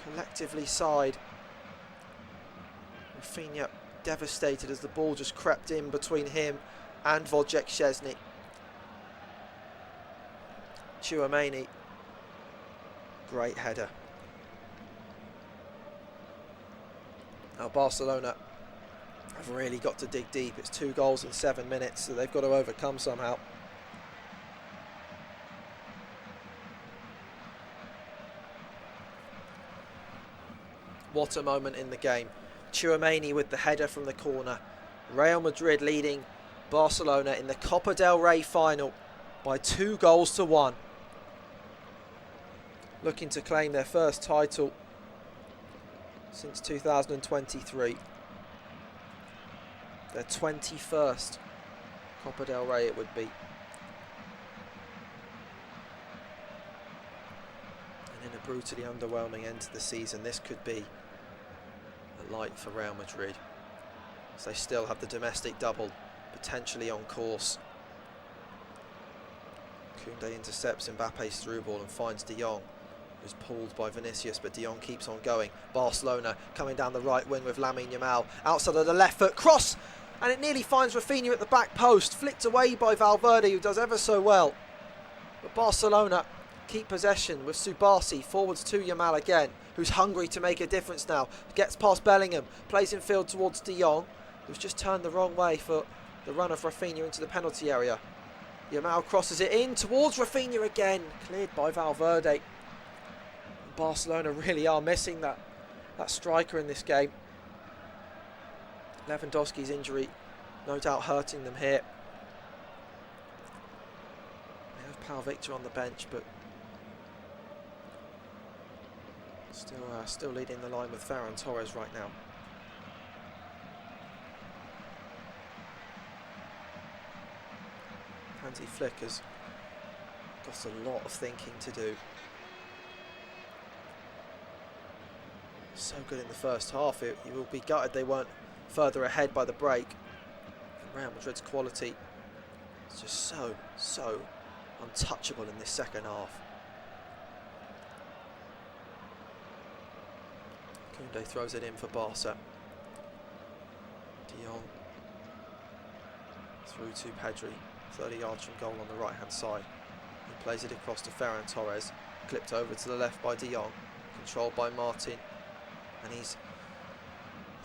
collectively sighed. Rafinha devastated as the ball just crept in between him and Wojciech Szczesny. Tchouaméni, great header. Now Barcelona have really got to dig deep. It's 2 goals in 7 minutes, so they've got to overcome somehow. What a moment in the game. Tchouaméni with the header from the corner. Real Madrid leading Barcelona in the Copa del Rey final by 2 goals to 1. Looking to claim their first title since 2023. Their 21st Copa del Rey it would be. And in a brutally underwhelming end to the season, this could be a light for Real Madrid, as they still have the domestic double potentially on course. Koundé intercepts Mbappe's through ball and finds De Jong, who's pulled by Vinicius, but De Jong keeps on going. Barcelona coming down the right wing with Lamine Yamal, outside of the left foot, cross, and it nearly finds Rafinha at the back post, flicked away by Valverde, who does ever so well. But Barcelona keep possession with Subasi forwards to Yamal again, who's hungry to make a difference now. Gets past Bellingham, plays in field towards De Jong, who's just turned the wrong way for the run of Rafinha into the penalty area. Yamal crosses it in towards Rafinha again, cleared by Valverde. Barcelona really are missing that striker in this game. Lewandowski's injury no doubt hurting them here. They have Pau Victor on the bench, but still leading the line with Ferran Torres right now. Hansi Flick has got a lot of thinking to do. So good in the first half. You will be gutted they weren't further ahead by the break. And Real Madrid's quality is just so untouchable in this second half. Koundé throws it in for Barca. De Jong through to Pedri, 30 yards from goal on the right hand side. He plays it across to Ferran Torres, clipped over to the left by De Jong, controlled by Martin, and he's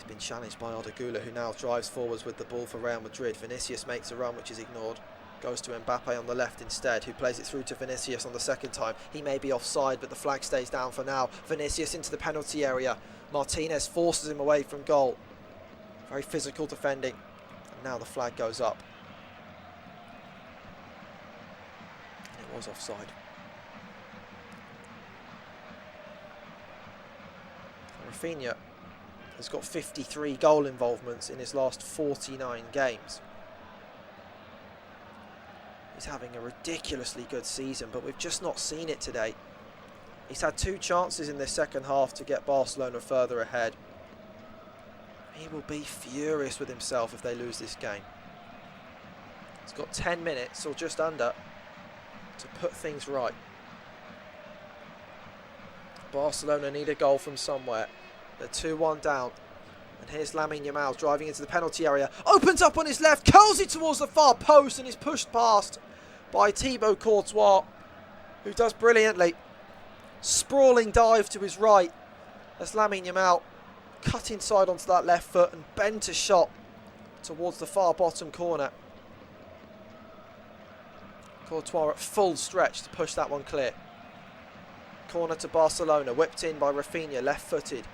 been challenged by Arda Güler, who now drives forwards with the ball for Real Madrid. Vinicius makes a run which is ignored, goes to Mbappe on the left instead, who plays it through to Vinicius on the second time. He may be offside, but the flag stays down for now. Vinicius into the penalty area. Martinez forces him away from goal. Very physical defending, and now the flag goes up. And it Was offside. Rafinha has got 53 goal involvements in his last 49 games. He's having a ridiculously good season, but we've just not seen it today. He's had 2 chances in this second half to get Barcelona further ahead. He will be furious with himself if they lose this game. He's got 10 minutes, or just under, to put things right. Barcelona need a goal from somewhere. They're 2-1 down. And here's Lamine Yamal driving into the penalty area. Opens up on his left, curls it towards the far post, and is pushed past by Thibaut Courtois, who does brilliantly. Sprawling dive to his right as Lamine Yamal cut inside onto that left foot and bent a shot towards the far bottom corner. Courtois at full stretch to push that one clear. Corner to Barcelona, whipped in by Rafinha, left-footed,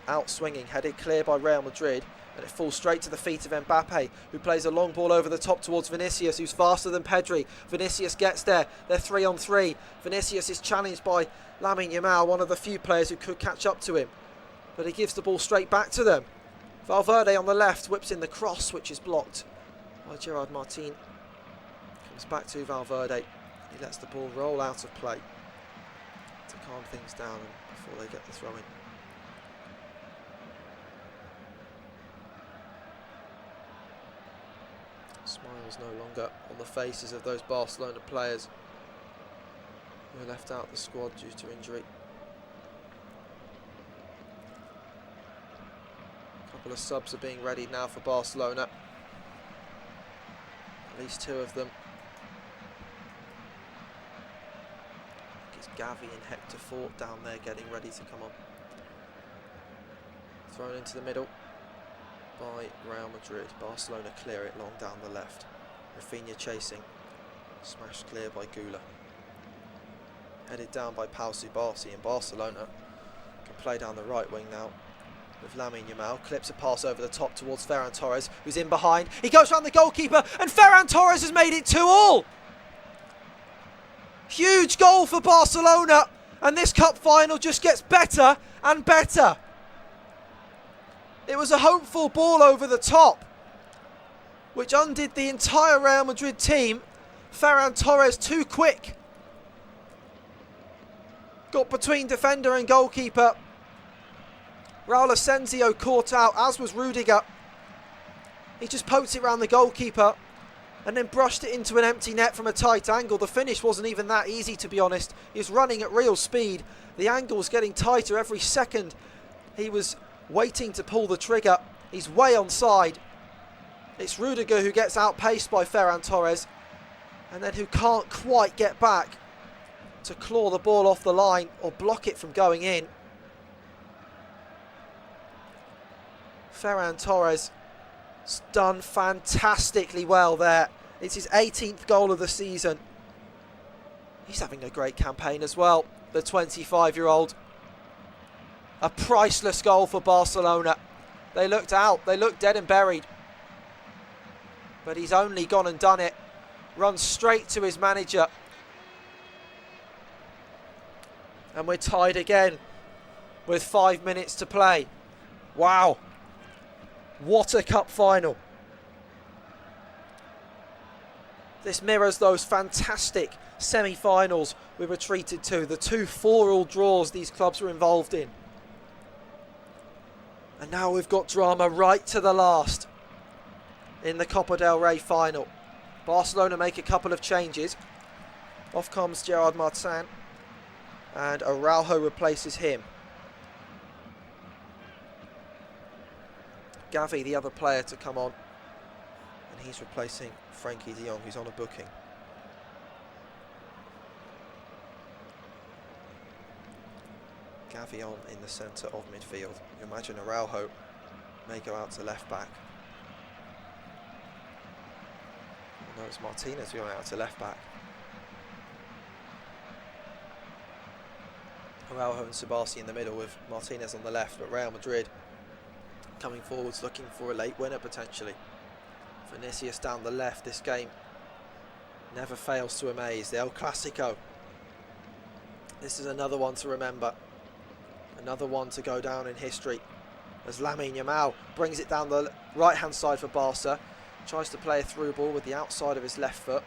out swinging, headed clear by Real Madrid, and it falls straight to the feet of Mbappe, who plays a long ball over the top towards Vinicius, who's faster than Pedri. Vinicius gets there, they're 3-on-3. Vinicius is challenged by Lamine Yamal, one of the few players who could catch up to him, but he gives the ball straight back to them. Valverde on the left whips in the cross, which is blocked by Gerard Martin. Comes back to Valverde. He lets the ball roll out of play to calm things down before they get the throw in. Smiles no longer on the faces of those Barcelona players who are left out of the squad due to injury. A couple of subs are being readied now for Barcelona. At least 2 of them. It's Gavi and Hector Fort down there getting ready to come on. Thrown into the middle by Real Madrid. Barcelona clear it long down the left. Rafinha chasing. Smashed clear by Gula. Headed down by Pau Subasi, and Barcelona can play down the right wing now with Lamine Yamal. Clips a pass over the top towards Ferran Torres, who's in behind. He goes round the goalkeeper, and Ferran Torres has made it 2-2. Huge goal for Barcelona, and this cup final just gets better and better. It was a hopeful ball over the top, which undid the entire Real Madrid team. Ferran Torres too quick. Got between defender and goalkeeper. Raul Asensio caught out, as was Rudiger. He just poked it round the goalkeeper and then brushed it into an empty net from a tight angle. The finish wasn't even that easy, to be honest. He was running at real speed. The angle was getting tighter every second. He was waiting to pull the trigger. He's way onside. It's Rudiger who gets outpaced by Ferran Torres, and then who can't quite get back to claw the ball off the line or block it from going in. Ferran Torres has done fantastically well there. It's his 18th goal of the season. He's having a great campaign as well, the 25-year-old. A priceless goal for Barcelona. They looked out, they looked dead and buried. But he's only gone and done it. Runs straight to his manager. And we're tied again with 5 minutes to play. Wow. What a cup final. This mirrors those fantastic semi-finals we were treated to. The 2 4-all draws these clubs were involved in. And now we've got drama right to the last in the Copa del Rey final. Barcelona make a couple of changes. Off comes Gerard Martin, and Araujo replaces him. Gavi, the other player to come on, and he's replacing Frankie de Jong, who's on a booking. Gavi on in the centre of midfield. You imagine Araujo may go out to left back. No, it's Martinez going out to left back. Araujo and Subasi in the middle with Martinez on the left, but Real Madrid coming forwards looking for a late winner potentially. Vinicius down the left. This game never fails to amaze. The El Clasico. This is another one to remember. Another one to go down in history. As Lamine Yamal brings it down the right-hand side for Barca. Tries to play a through ball with the outside of his left foot.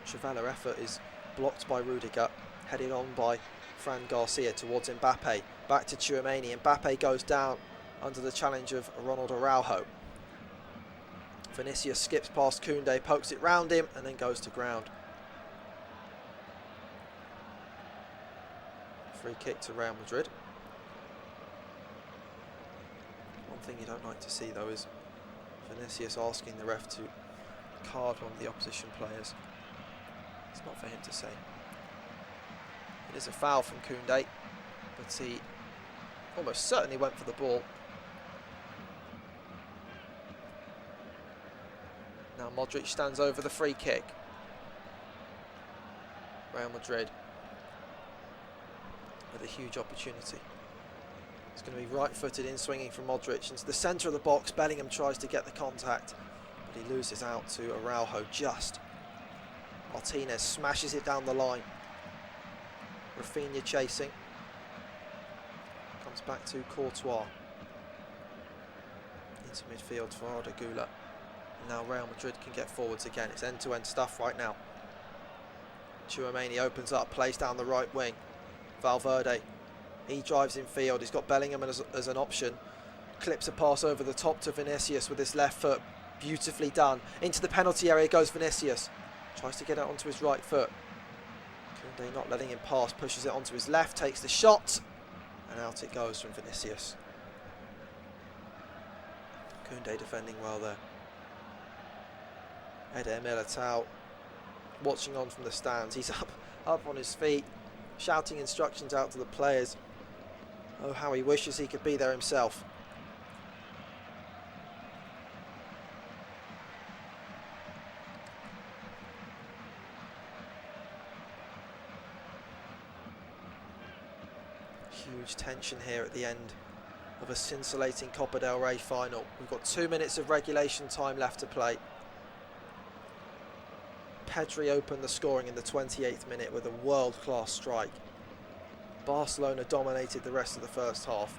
Trivela effort is blocked by Rudiger. Headed on by Fran Garcia towards Mbappe. Back to Tchouameni. Mbappe goes down under the challenge of Ronald Araujo. Vinicius skips past Koundé, pokes it round him and then goes to ground. Free kick to Real Madrid. One thing you don't like to see though is Vinicius asking the ref to card one of the opposition players. It's not for him to say. It is a foul from Koundé, but he almost certainly went for the ball. Now Modric stands over the free kick. Real Madrid with a huge opportunity. It's going to be right-footed in swinging from Modric into the centre of the box. Bellingham tries to get the contact, but he loses out to Araujo just. Martinez smashes it down the line. Rafinha chasing. Comes back to Courtois. Into midfield for Arda Güler. Now Real Madrid can get forwards again. It's end-to-end stuff right now. Tchouameni opens up, plays down the right wing. Valverde, he drives in field. He's got Bellingham as an option. Clips a pass over the top to Vinicius with his left foot. Beautifully done. Into the penalty area goes Vinicius. Tries to get it onto his right foot. Koundé not letting him pass. Pushes it onto his left. Takes the shot. And out it goes from Vinicius. Koundé defending well there. Eder Militao watching on from the stands. He's up on his feet, shouting instructions out to the players. Oh, how he wishes he could be there himself. Huge tension here at the end of a scintillating Copa del Rey final. We've got 2 minutes of regulation time left to play. Pedri opened the scoring in the 28th minute with a world-class strike. Barcelona dominated the rest of the first half.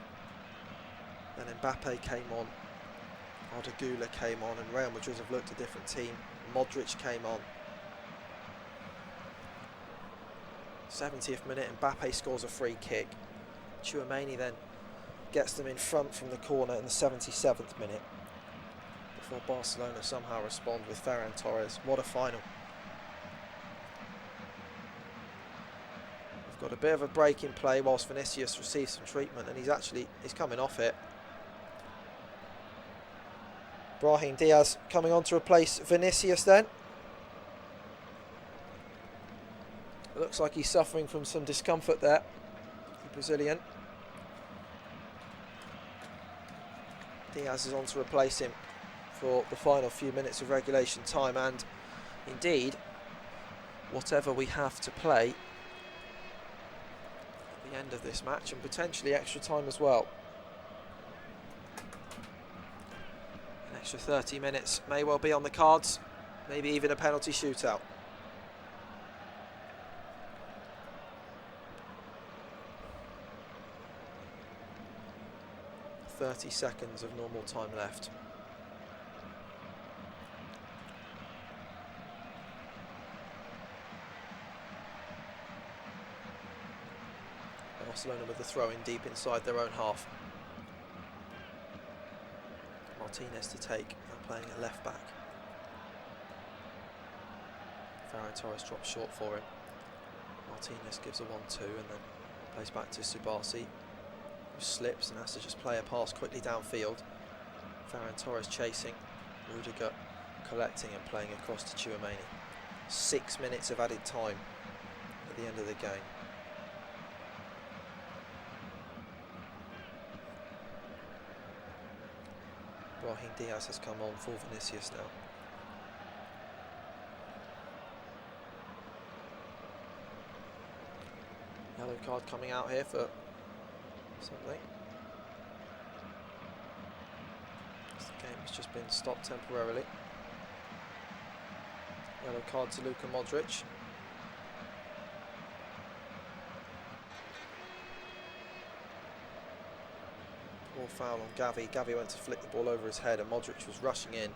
Then Mbappe came on, Arda Güler came on, and Real Madrid have looked a different team. Modric came on. 70th minute, Mbappe scores a free kick. Tchouameni then gets them in front from the corner in the 77th minute. Before Barcelona somehow respond with Ferran Torres. What a final. Got a bit of a break in play whilst Vinicius receives some treatment, and he's coming off it. Brahim Diaz coming on to replace Vinicius then. It looks like he's suffering from some discomfort there, the Brazilian. Diaz is on to replace him for the final few minutes of regulation time, and indeed whatever we have to play end of this match, and potentially extra time as well. An extra 30 minutes may well be on the cards, maybe even a penalty shootout. "30 seconds of normal time left. Barcelona with the throw in deep inside their own half. Martinez to take, they're playing at left back. Ferran Torres drops short for him. Martinez gives a 1-2 and then plays back to Subasi, who slips and has to just play a pass quickly downfield. Ferran Torres chasing, Rudiger collecting and playing across to Tchouameni. 6 minutes of added time at the end of the game. Brahim Diaz has come on for Vinicius now. Yellow card coming out here for something. The game has just been stopped temporarily. Yellow card to Luka Modric. Poor foul on Gavi. Gavi went to flick the ball over his head and Modric was rushing in.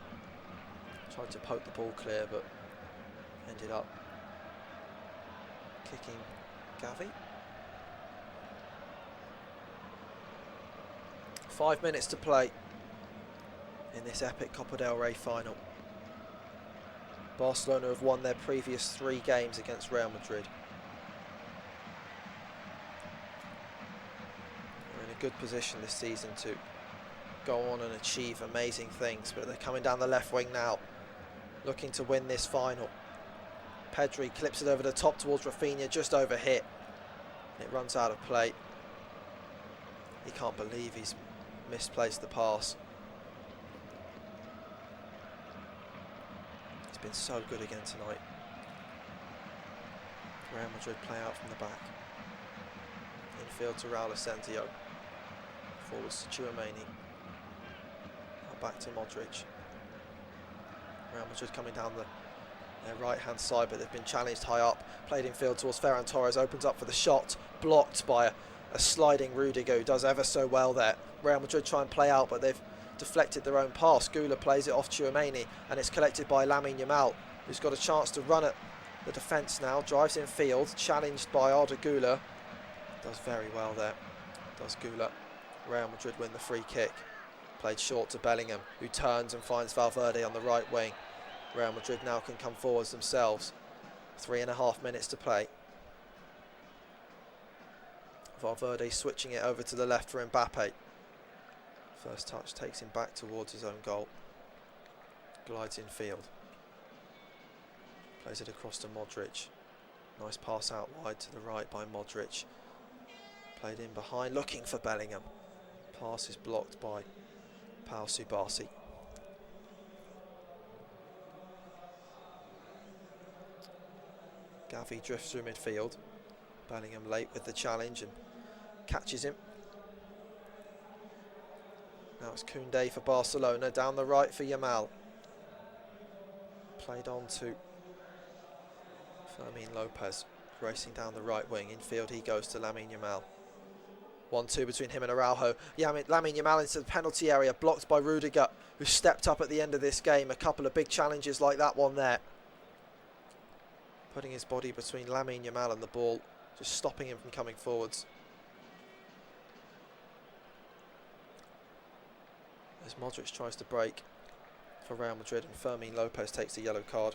Tried to poke the ball clear but ended up kicking Gavi. 5 minutes to play in this epic Copa del Rey final. Barcelona have won their previous 3 games against Real Madrid. They're in a good position this season to go on and achieve amazing things, but they're coming down the left wing now, looking to win this final. Pedri clips it over the top towards Rafinha, just over hit. It runs out of play. He can't believe he's misplaced the pass. He's been so good again tonight. Real Madrid play out from the back. Infield to Raul Asensio. Forwards to Tchouaméni. Back to Modric. Real Madrid coming down their right hand side, but they've been challenged high up. Played in field towards Ferran Torres, opens up for the shot, blocked by a sliding Rudiger who does ever so well there. Real Madrid try and play out, but they've deflected their own pass. Gula plays it off Tchouaméni and it's collected by Lamine Yamal, who's got a chance to run at the defence now. Drives in field, challenged by Arda Gula. Does very well there, does Gula. Real Madrid win the free kick. Played short to Bellingham, who turns and finds Valverde on the right wing. Real Madrid now can come forwards themselves. 3.5 minutes to play. Valverde switching it over to the left for Mbappe. First touch takes him back towards his own goal. Glides in field. Plays it across to Modric. Nice pass out wide to the right by Modric. Played in behind, looking for Bellingham. Pass is blocked by Pau Subasi. Gavi drifts through midfield. Bellingham late with the challenge and catches him. Now it's Koundé for Barcelona, down the right for Yamal. Played on to Fermin Lopez, racing down the right wing. Infield he goes to Lamine Yamal. 1-2 between him and Araujo. Lamine Yamal into the penalty area, blocked by Rudiger, who stepped up at the end of this game. A couple of big challenges like that one there. Putting his body between Lamine Yamal and the ball, just stopping him from coming forwards. As Modric tries to break for Real Madrid and Fermin Lopez takes the yellow card.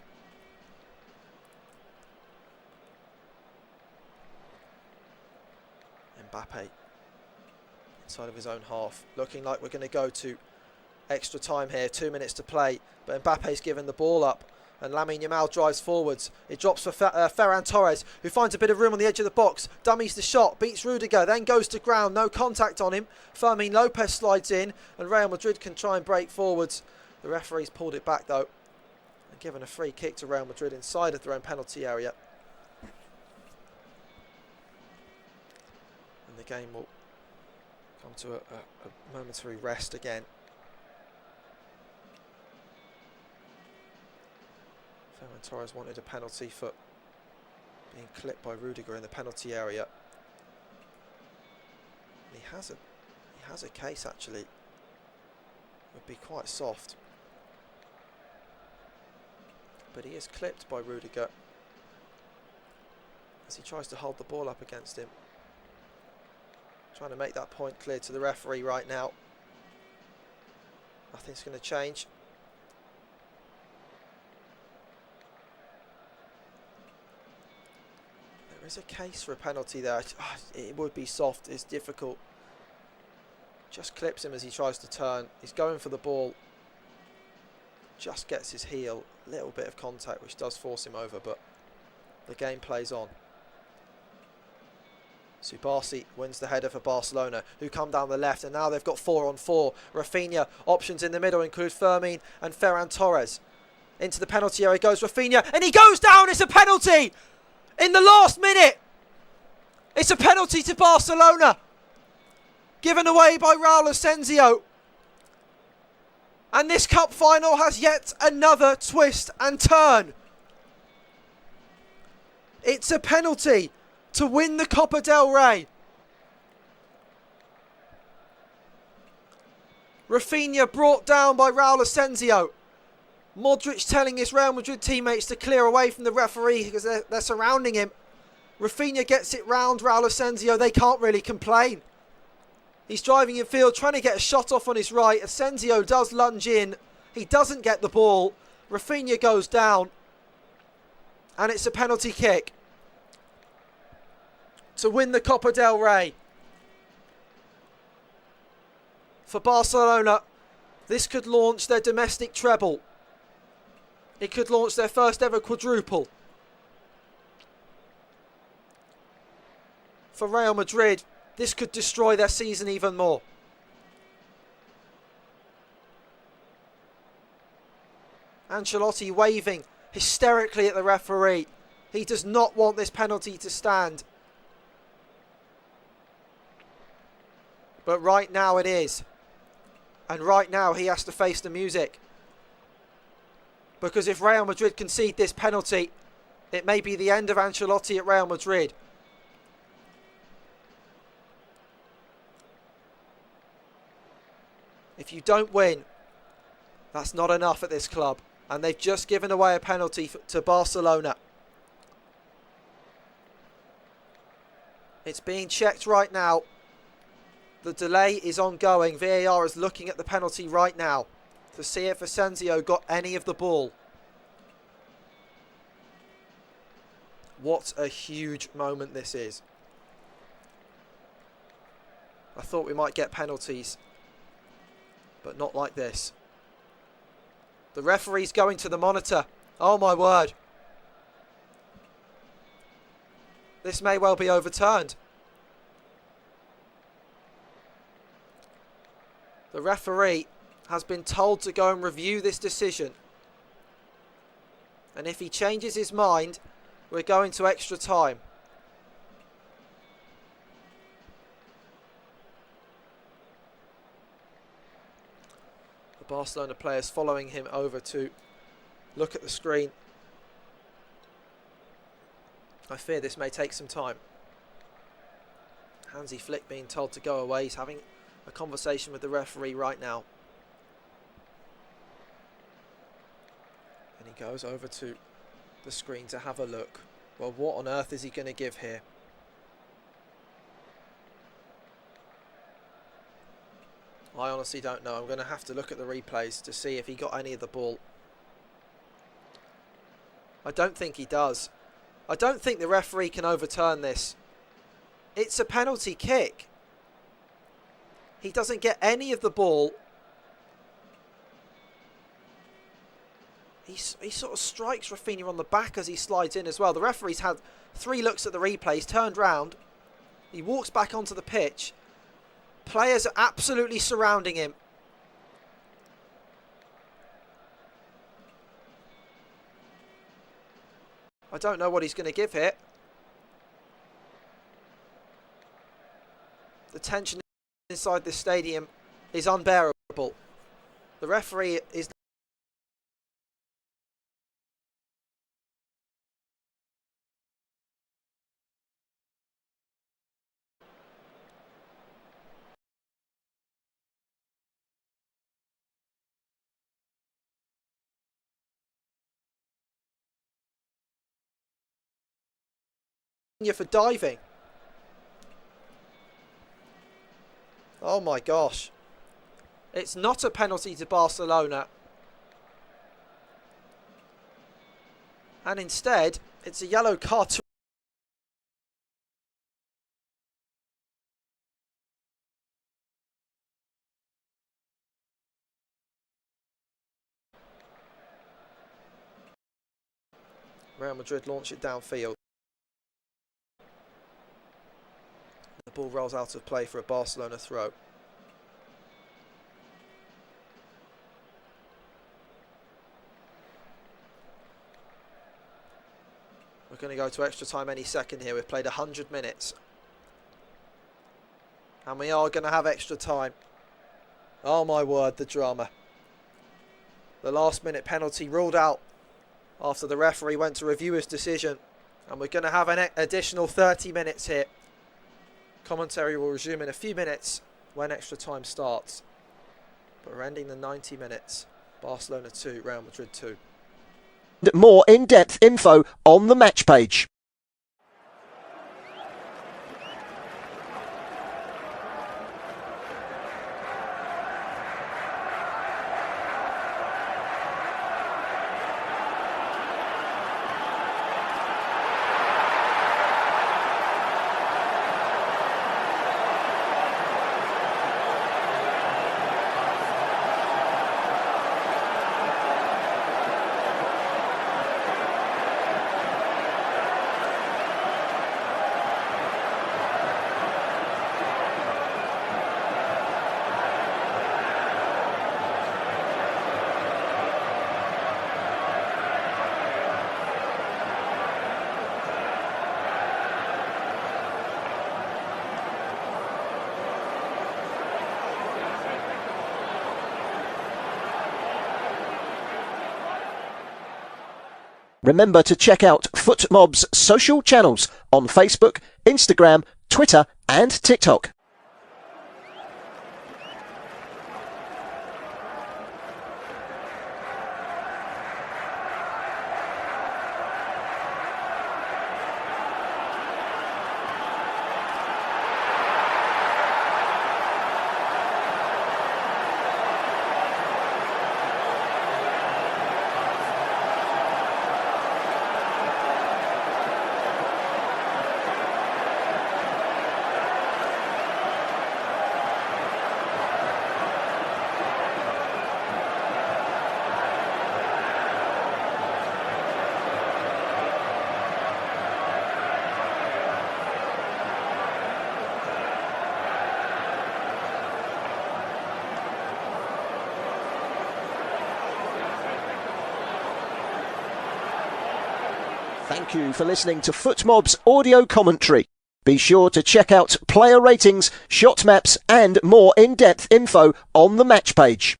Mbappe inside of his own half, looking like we're going to go to extra time here. 2 minutes to play, but Mbappe's given the ball up and Lamine Yamal drives forwards. It drops for Ferran Torres, who finds a bit of room on the edge of the box, dummies the shot, beats Rudiger, then goes to ground, no contact on him. Fermin Lopez slides in and Real Madrid can try and break forwards. The referee's pulled it back though and given a free kick to Real Madrid inside of their own penalty area. And the game will come to a momentary rest again. Ferran Torres wanted a penalty for being clipped by Rudiger in the penalty area. And he has a case actually. It would be quite soft. But he is clipped by Rudiger as he tries to hold the ball up against him. Trying to make that point clear to the referee right now. Nothing's going to change. There is a case for a penalty there. It would be soft, it's difficult. Just clips him as he tries to turn. He's going for the ball. Just gets his heel. A little bit of contact which does force him over, but the game plays on. Subasi wins the header for Barcelona, who come down the left, and now they've got 4-on-4. Rafinha, options in the middle include Fermin and Ferran Torres. Into the penalty area goes Rafinha, and he goes down. It's a penalty in the last minute. It's a penalty to Barcelona, given away by Raul Asensio. And this cup final has yet another twist and turn. It's a penalty to win the Copa del Rey. Rafinha brought down by Raul Asensio. Modric telling his Real Madrid teammates to clear away from the referee because they're surrounding him. Rafinha gets it round Raul Asensio. They can't really complain. He's driving in field, trying to get a shot off on his right. Asensio does lunge in. He doesn't get the ball. Rafinha goes down. And it's a penalty kick to win the Copa del Rey. For Barcelona, this could launch their domestic treble. It could launch their first ever quadruple. For Real Madrid, this could destroy their season even more. Ancelotti waving hysterically at the referee. He does not want this penalty to stand. But right now it is. And right now he has to face the music. Because if Real Madrid concede this penalty, it may be the end of Ancelotti at Real Madrid. If you don't win, that's not enough at this club. And they've just given away a penalty to Barcelona. It's being checked right now. The delay is ongoing. VAR is looking at the penalty right now to see if Asensio got any of the ball. What a huge moment this is. I thought we might get penalties, but not like this. The referee's going to the monitor. Oh my word. This may well be overturned. The referee has been told to go and review this decision. And if he changes his mind, we're going to extra time. The Barcelona players following him over to look at the screen. I fear this may take some time. Hansi Flick being told to go away. He's having a conversation with the referee right now. And he goes over to the screen to have a look. Well, what on earth is he going to give here? I honestly don't know. I'm going to have to look at the replays to see if he got any of the ball. I don't think he does. I don't think the referee can overturn this. It's a penalty kick. He doesn't get any of the ball. He sort of strikes Rafinha on the back as he slides in as well. The referee's had 3 looks at the replay. He's turned round. He walks back onto the pitch. Players are absolutely surrounding him. I don't know what he's going to give here. The tension inside this stadium is unbearable. The referee is for diving. Oh my gosh. It's not a penalty to Barcelona. And instead, it's a yellow card to Real Madrid launch it downfield. The ball rolls out of play for a Barcelona throw. We're going to go to extra time any second here. We've played 100 minutes. And we are going to have extra time. Oh my word, the drama. The last minute penalty ruled out after the referee went to review his decision And we're going to have an additional 30 minutes here. Commentary will resume in a few minutes when extra time starts. But we're ending the 90 minutes. Barcelona 2, Real Madrid 2. More in-depth info on the match page. Remember to check out FootMob's social channels on Facebook, Instagram, Twitter and TikTok. Thank you for listening to FootMob's audio commentary. Be sure to check out player ratings, shot maps and more in-depth info on the match page.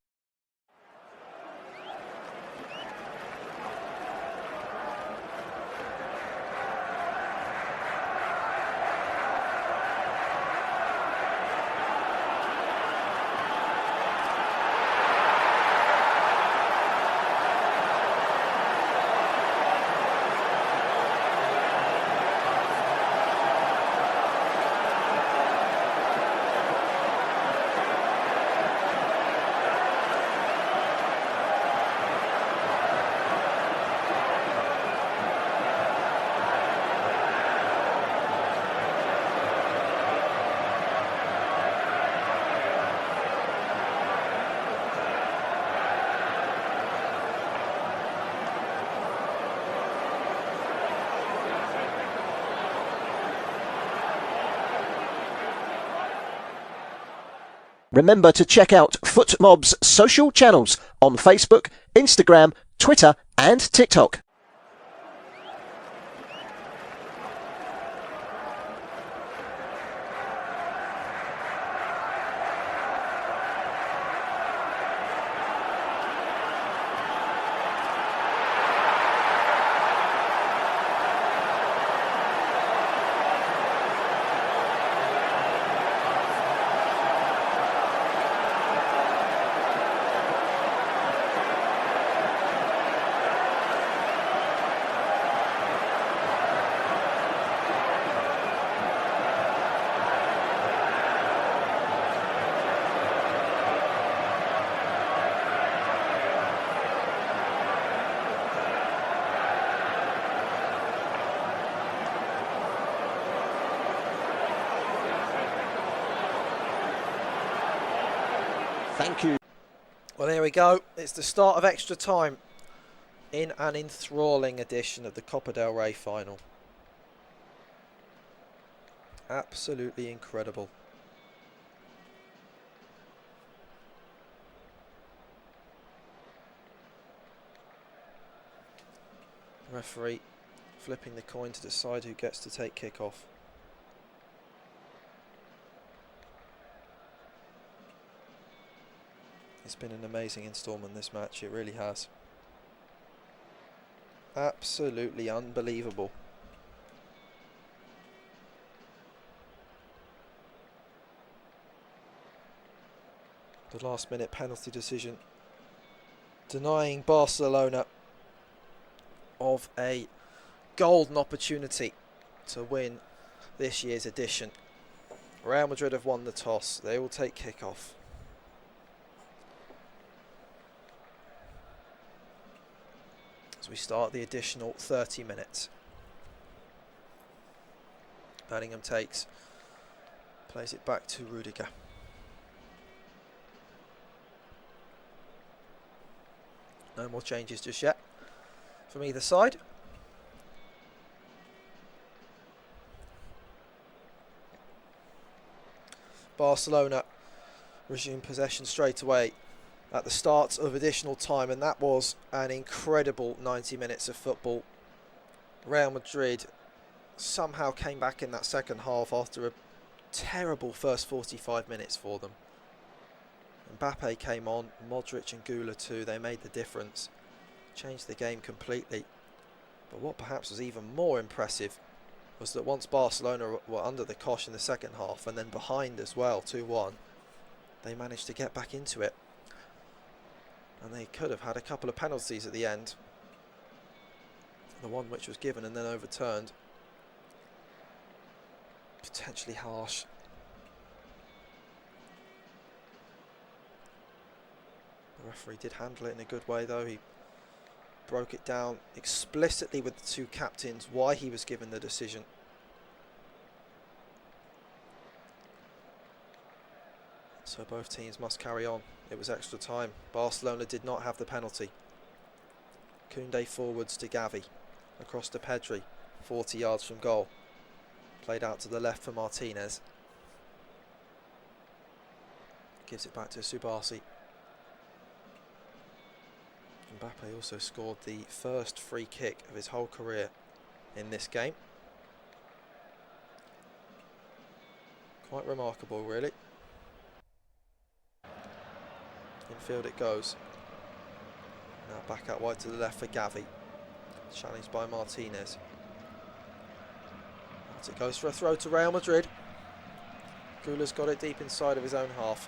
Remember to check out FootMob's social channels on Facebook, Instagram, Twitter and TikTok. Thank you. Well, there we go. It's the start of extra time in an enthralling edition of the Copa del Rey final. Absolutely incredible. Referee flipping the coin to decide who gets to take kick-off. It's been an amazing instalment, this match, it really has. Absolutely unbelievable. The last minute penalty decision denying Barcelona of a golden opportunity to win this year's edition. Real Madrid have won the toss. They will take kick-off. As we start the additional 30 minutes. Bellingham takes, plays it back to Rudiger. No more changes just yet from either side. Barcelona resume possession straight away at the start of additional time, and that was an incredible 90 minutes of football. Real Madrid somehow came back in that second half after a terrible first 45 minutes for them. Mbappe came on, Modric and Gula too, they made the difference, changed the game completely. But what perhaps was even more impressive was that once Barcelona were under the cosh in the second half and then behind as well, 2-1, they managed to get back into it. And they could have had a couple of penalties at the end. The one which was given and then overturned. Potentially harsh. The referee did handle it in a good way though. He broke it down explicitly with the two captains why he was given the decision. So both teams must carry on. It was extra time. Barcelona did not have the penalty. Koundé forwards to Gavi. Across to Pedri. 40 yards from goal. Played out to the left for Martinez. Gives it back to Subasi. Mbappe also scored the first free kick of his whole career in this game. Quite remarkable, really. Infield it goes. Now back out wide to the left for Gavi. Challenged by Martinez. As it goes for a throw to Real Madrid. Gula's got it deep inside of his own half.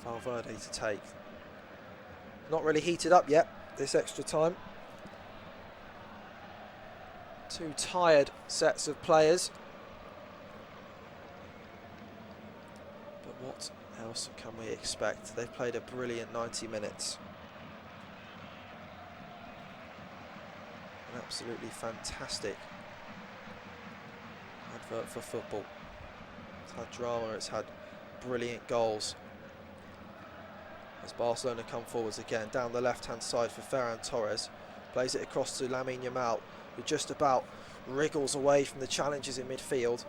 Valverde to take. Not really heated up yet, this extra time. Two tired sets of players. But what else can we expect? They've played a brilliant 90 minutes. An absolutely fantastic advert for football. It's had drama, it's had brilliant goals. As Barcelona come forwards again, down the left-hand side for Ferran Torres. Plays it across to Lamine Yamal, who just about wriggles away from the challenges in midfield.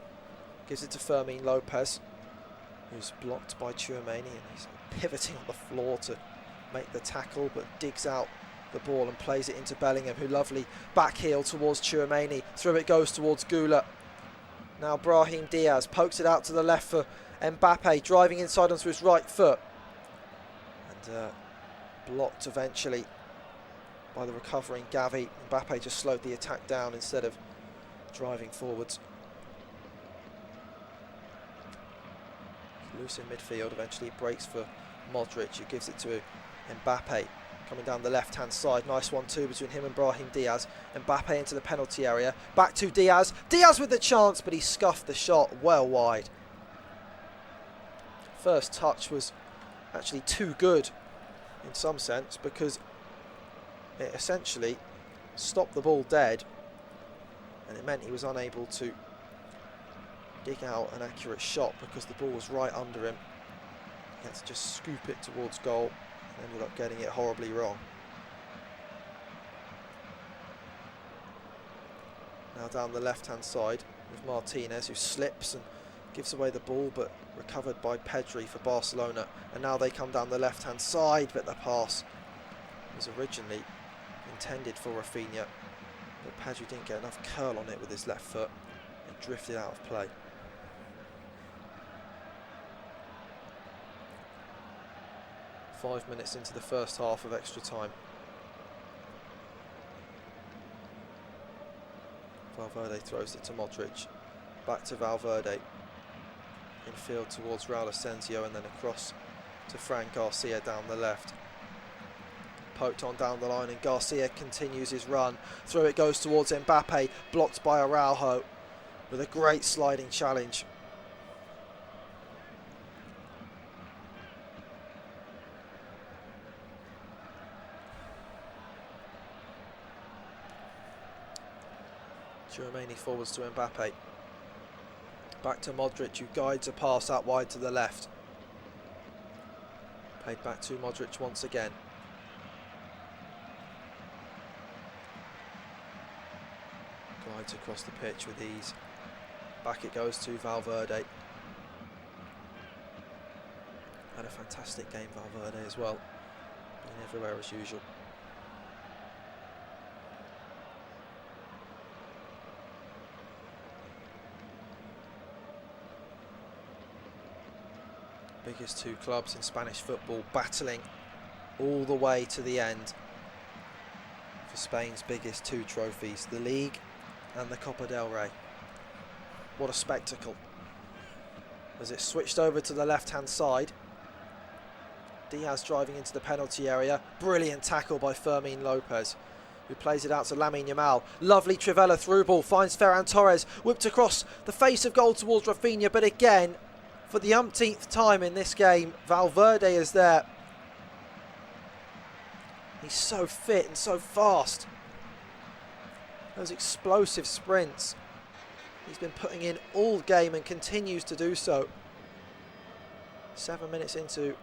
Gives it to Fermin Lopez, who's blocked by Tchouaméni, and he's pivoting on the floor to make the tackle, but digs out the ball and plays it into Bellingham, who lovely back heel towards Tchouaméni. Through it goes towards Gula. Now Brahim Diaz pokes it out to the left for Mbappe, driving inside onto his right foot. Blocked eventually by the recovering Gavi. Mbappe just slowed the attack down instead of driving forwards. Loose in midfield, eventually breaks for Modric, who gives it to Mbappe. Coming down the left hand side, nice 1-2 between him and Brahim Diaz. Mbappe into the penalty area, back to Diaz. Diaz with the chance, but he scuffed the shot well wide. First touch was actually too good in some sense, because it essentially stopped the ball dead, and it meant he was unable to dig out an accurate shot because the ball was right under him. He had to just scoop it towards goal and ended up getting it horribly wrong. Now down the left hand side with Martinez, who slips and gives away the ball, but recovered by Pedri for Barcelona. And now they come down the left hand side, but the pass was originally intended for Rafinha, but Pedri didn't get enough curl on it with his left foot and drifted out of play. Five minutes into the first half of extra time. Valverde throws it to Modric. Back to Valverde. Infield towards Raul Asensio and then across to Fran Garcia down the left. Poked on down the line and Garcia continues his run. Through it goes towards Mbappe, blocked by Araujo with a great sliding challenge. Tchouaméni forwards to Mbappe. Back to Modric, who guides a pass out wide to the left. Played back to Modric once again. Glides across the pitch with ease. Back it goes to Valverde. Had a fantastic game, Valverde, as well. Been everywhere as usual. Biggest two clubs in Spanish football battling all the way to the end for Spain's biggest two trophies, the League and the Copa del Rey. What a spectacle. As it switched over to the left hand side, Diaz driving into the penalty area. Brilliant tackle by Fermin Lopez, who plays it out to Lamine Yamal. Lovely Trivela through ball, finds Ferran Torres, whipped across the face of goal towards Rafinha, but again, for the umpteenth time in this game, Valverde is there. He's so fit and so fast. Those explosive sprints he's been putting in all game and continues to do so. 7 minutes into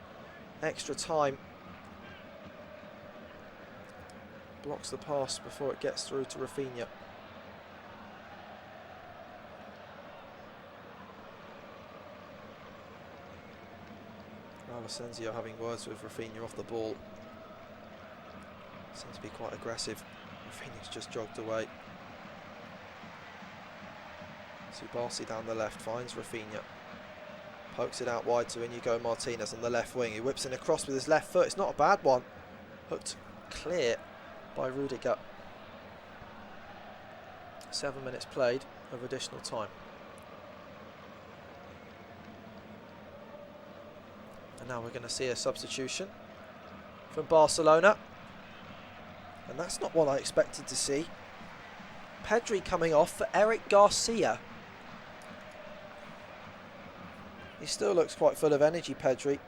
extra time. Blocks the pass before it gets through to Rafinha. Raul Asensio having words with Rafinha off the ball. Seems to be quite aggressive. Rafinha's just jogged away. Subasi down the left finds Rafinha. Pokes it out wide to Inigo Martinez on the left wing. He whips in across with his left foot. It's not a bad one. Hooked clear by Rudiger. 7 minutes played of additional time. And now we're going to see a substitution from Barcelona. And that's not what I expected to see. Pedri coming off for Eric Garcia. He still looks quite full of energy, Pedri.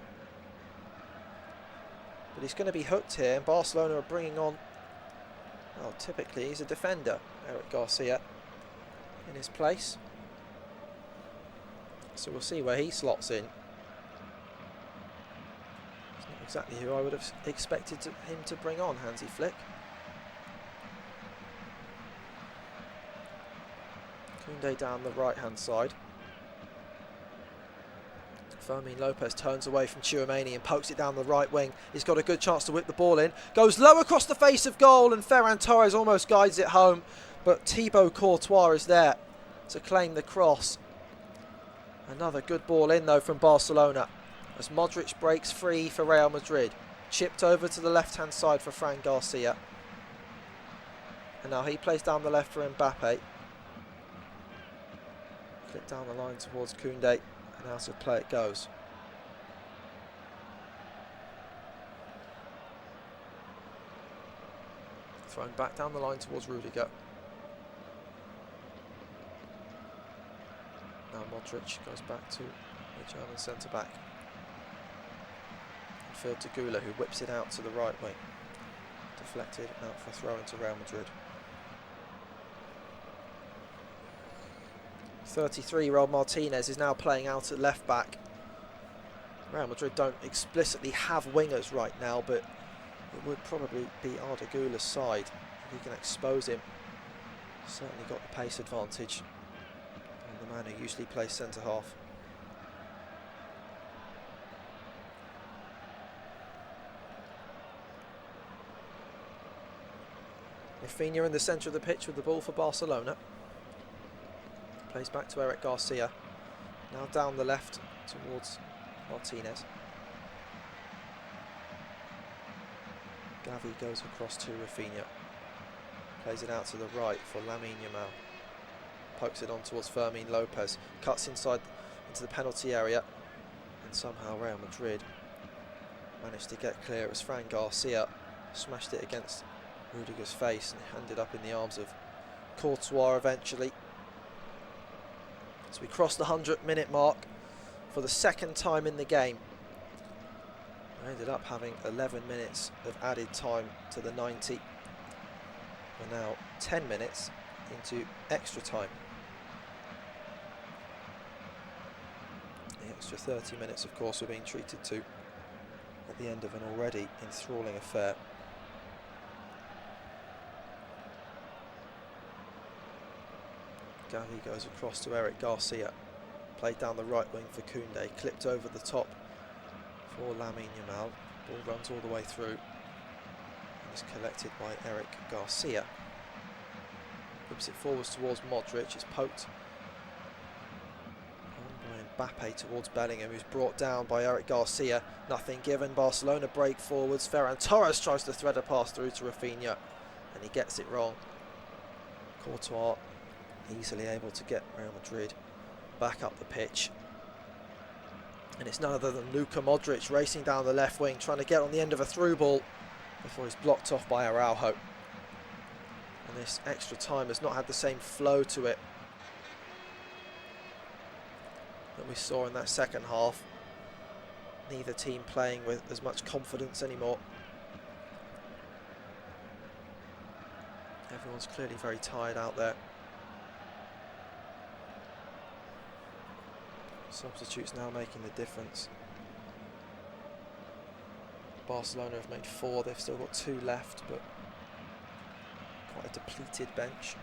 But he's going to be hooked here, and Barcelona are bringing on, well, typically he's a defender, Eric Garcia, in his place. So we'll see where he slots in. It's not exactly who I would have expected him to bring on, Hansi Flick. Koundé down the right hand side. Fermin Lopez turns away from Tchouaméni and pokes it down the right wing. He's got a good chance to whip the ball in. Goes low across the face of goal and Ferran Torres almost guides it home. But Thibaut Courtois is there to claim the cross. Another good ball in though from Barcelona as Modric breaks free for Real Madrid. Chipped over to the left hand side for Fran Garcia. And now he plays down the left for Mbappe. Clip down the line towards Koundé. And out of play it goes. Thrown back down the line towards Rudiger. Now Modric goes back to the German centre-back. Infield to Gula, who whips it out to the right wing. Deflected out for a throw into Real Madrid. 33-year-old Martinez is now playing out at left back. Real Madrid don't explicitly have wingers right now, but it would probably be Arda Güler's side if he can expose him. Certainly got the pace advantage on the man who usually plays centre half. Rafinha in the centre of the pitch with the ball for Barcelona. Plays back to Eric Garcia. Now down the left towards Martinez. Gavi goes across to Rafinha. Plays it out to the right for Lamine Yamal. pokes it on towards Fermin Lopez, cuts inside into the penalty area, and somehow Real Madrid managed to get clear. It was Fran Garcia, smashed it against Rudiger's face and ended up in the arms of Courtois eventually. So we crossed the 100-minute mark for the second time in the game. We ended up having 11 minutes of added time to the 90. We're now 10 minutes into extra time. The extra 30 minutes, of course, we're being treated to at the end of an already enthralling affair. Gavi goes across to Eric Garcia, played down the right wing for Koundé, clipped over the top for Lamine Yamal. Ball runs all the way through and is collected by Eric Garcia. Whips it forwards towards Modric, it's poked on by Mbappe towards Bellingham, who's brought down by Eric Garcia. Nothing given, Barcelona break forwards. Ferran Torres tries to thread a pass through to Rafinha and he gets it wrong. Courtois easily able to get Real Madrid back up the pitch. And it's none other than Luka Modric racing down the left wing, trying to get on the end of a through ball before he's blocked off by Araujo. And this extra time has not had the same flow to it that we saw in that second half. Neither team playing with as much confidence anymore. Everyone's clearly very tired out there. Substitutes now making the difference. Barcelona have made 4, they've still got 2 left, but quite a depleted bench.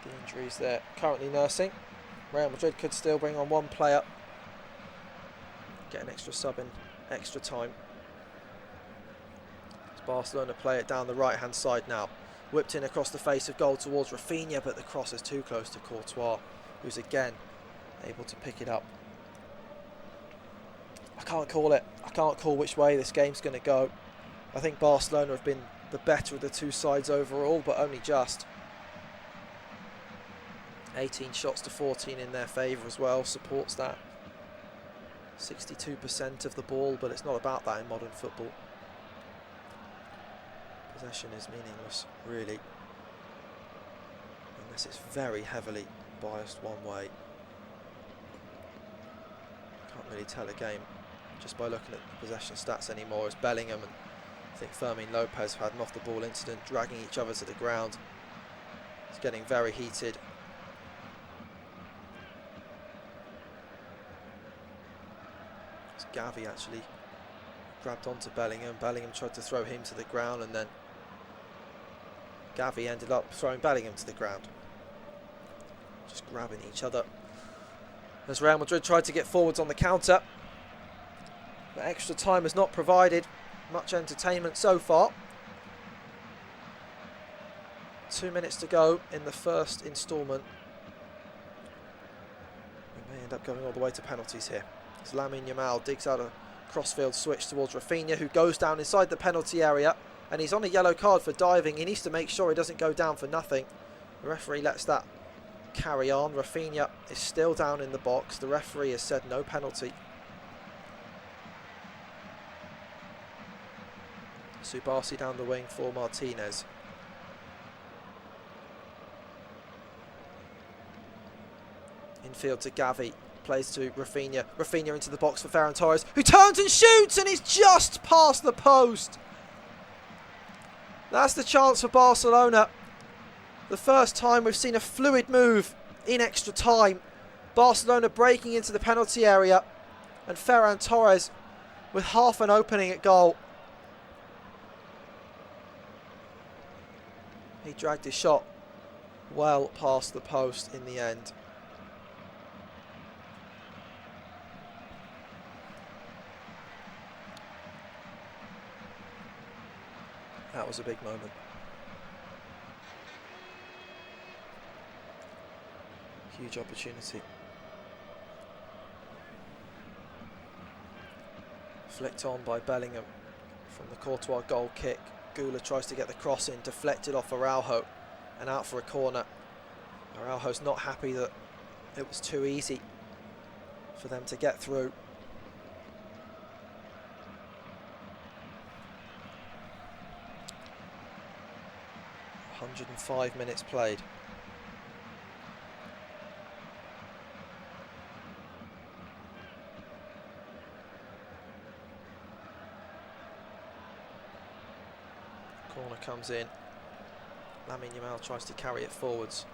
The injuries they're currently nursing. Real Madrid could still bring on 1 player, get an extra sub in extra time. As Barcelona play it down the right hand side now. Whipped in across the face of goal towards Rafinha, but the cross is too close to Courtois, who's again able to pick it up. I can't call it. I can't call which way this game's going to go. I think Barcelona have been the better of the two sides overall, but only just. 18 shots to 14 in their favour as well, supports that. 62% of the ball, but it's not about that in modern football. Possession is meaningless, really, unless it's very heavily biased one way. Can't really tell a game just by looking at the possession stats anymore, as Bellingham and I think Fermin Lopez have had an off-the-ball incident, dragging each other to the ground. It's getting very heated. As Gavi actually grabbed onto Bellingham. Bellingham tried to throw him to the ground, and then Gavi ended up throwing Bellingham to the ground. Just grabbing each other. As Real Madrid tried to get forwards on the counter. But extra time has not provided much entertainment so far. 2 minutes to go in the first instalment. We may end up going all the way to penalties here. As Lamine Yamal digs out a crossfield switch towards Rafinha, who goes down inside the penalty area, and he's on a yellow card for diving. He needs to make sure he doesn't go down for nothing. The referee lets that carry on. Rafinha is still down in the box. The referee has said no penalty. Subasi down the wing for Martinez. Infield to Gavi. Plays to Rafinha. Rafinha into the box for Ferran Torres, who turns and shoots, and it's just past the post. That's the chance for Barcelona. The first time we've seen a fluid move in extra time. Barcelona breaking into the penalty area, and Ferran Torres with half an opening at goal. He dragged his shot well past the post in the end. That was a big moment. Huge opportunity. Flicked on by Bellingham from the Courtois goal kick. Gula tries to get the cross in, deflected off Araujo and out for a corner. Araujo's not happy that it was too easy for them to get through. "105 minutes played. Corner comes in. Lamine Yamal tries to carry it forwards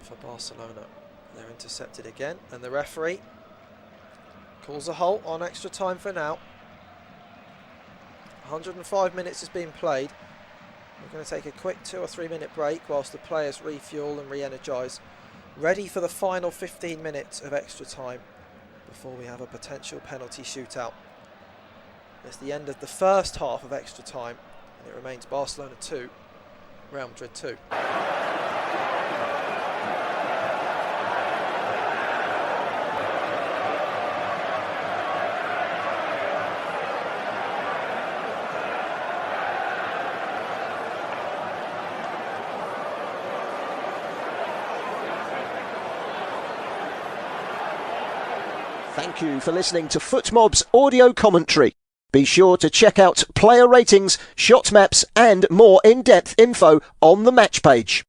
for Barcelona. They're intercepted again, and the referee calls a halt on extra time for now. 105 minutes has been played. We're going to take a quick 2 or 3 minute break whilst the players refuel and re-energise, ready for the final 15 minutes of extra time before we have a potential penalty shootout. It's the end of the first half of extra time, and it remains Barcelona 2, Real Madrid 2. Thank you for listening to FootMob's audio commentary. Be sure to check out player ratings, shot maps and more in-depth info on the match page.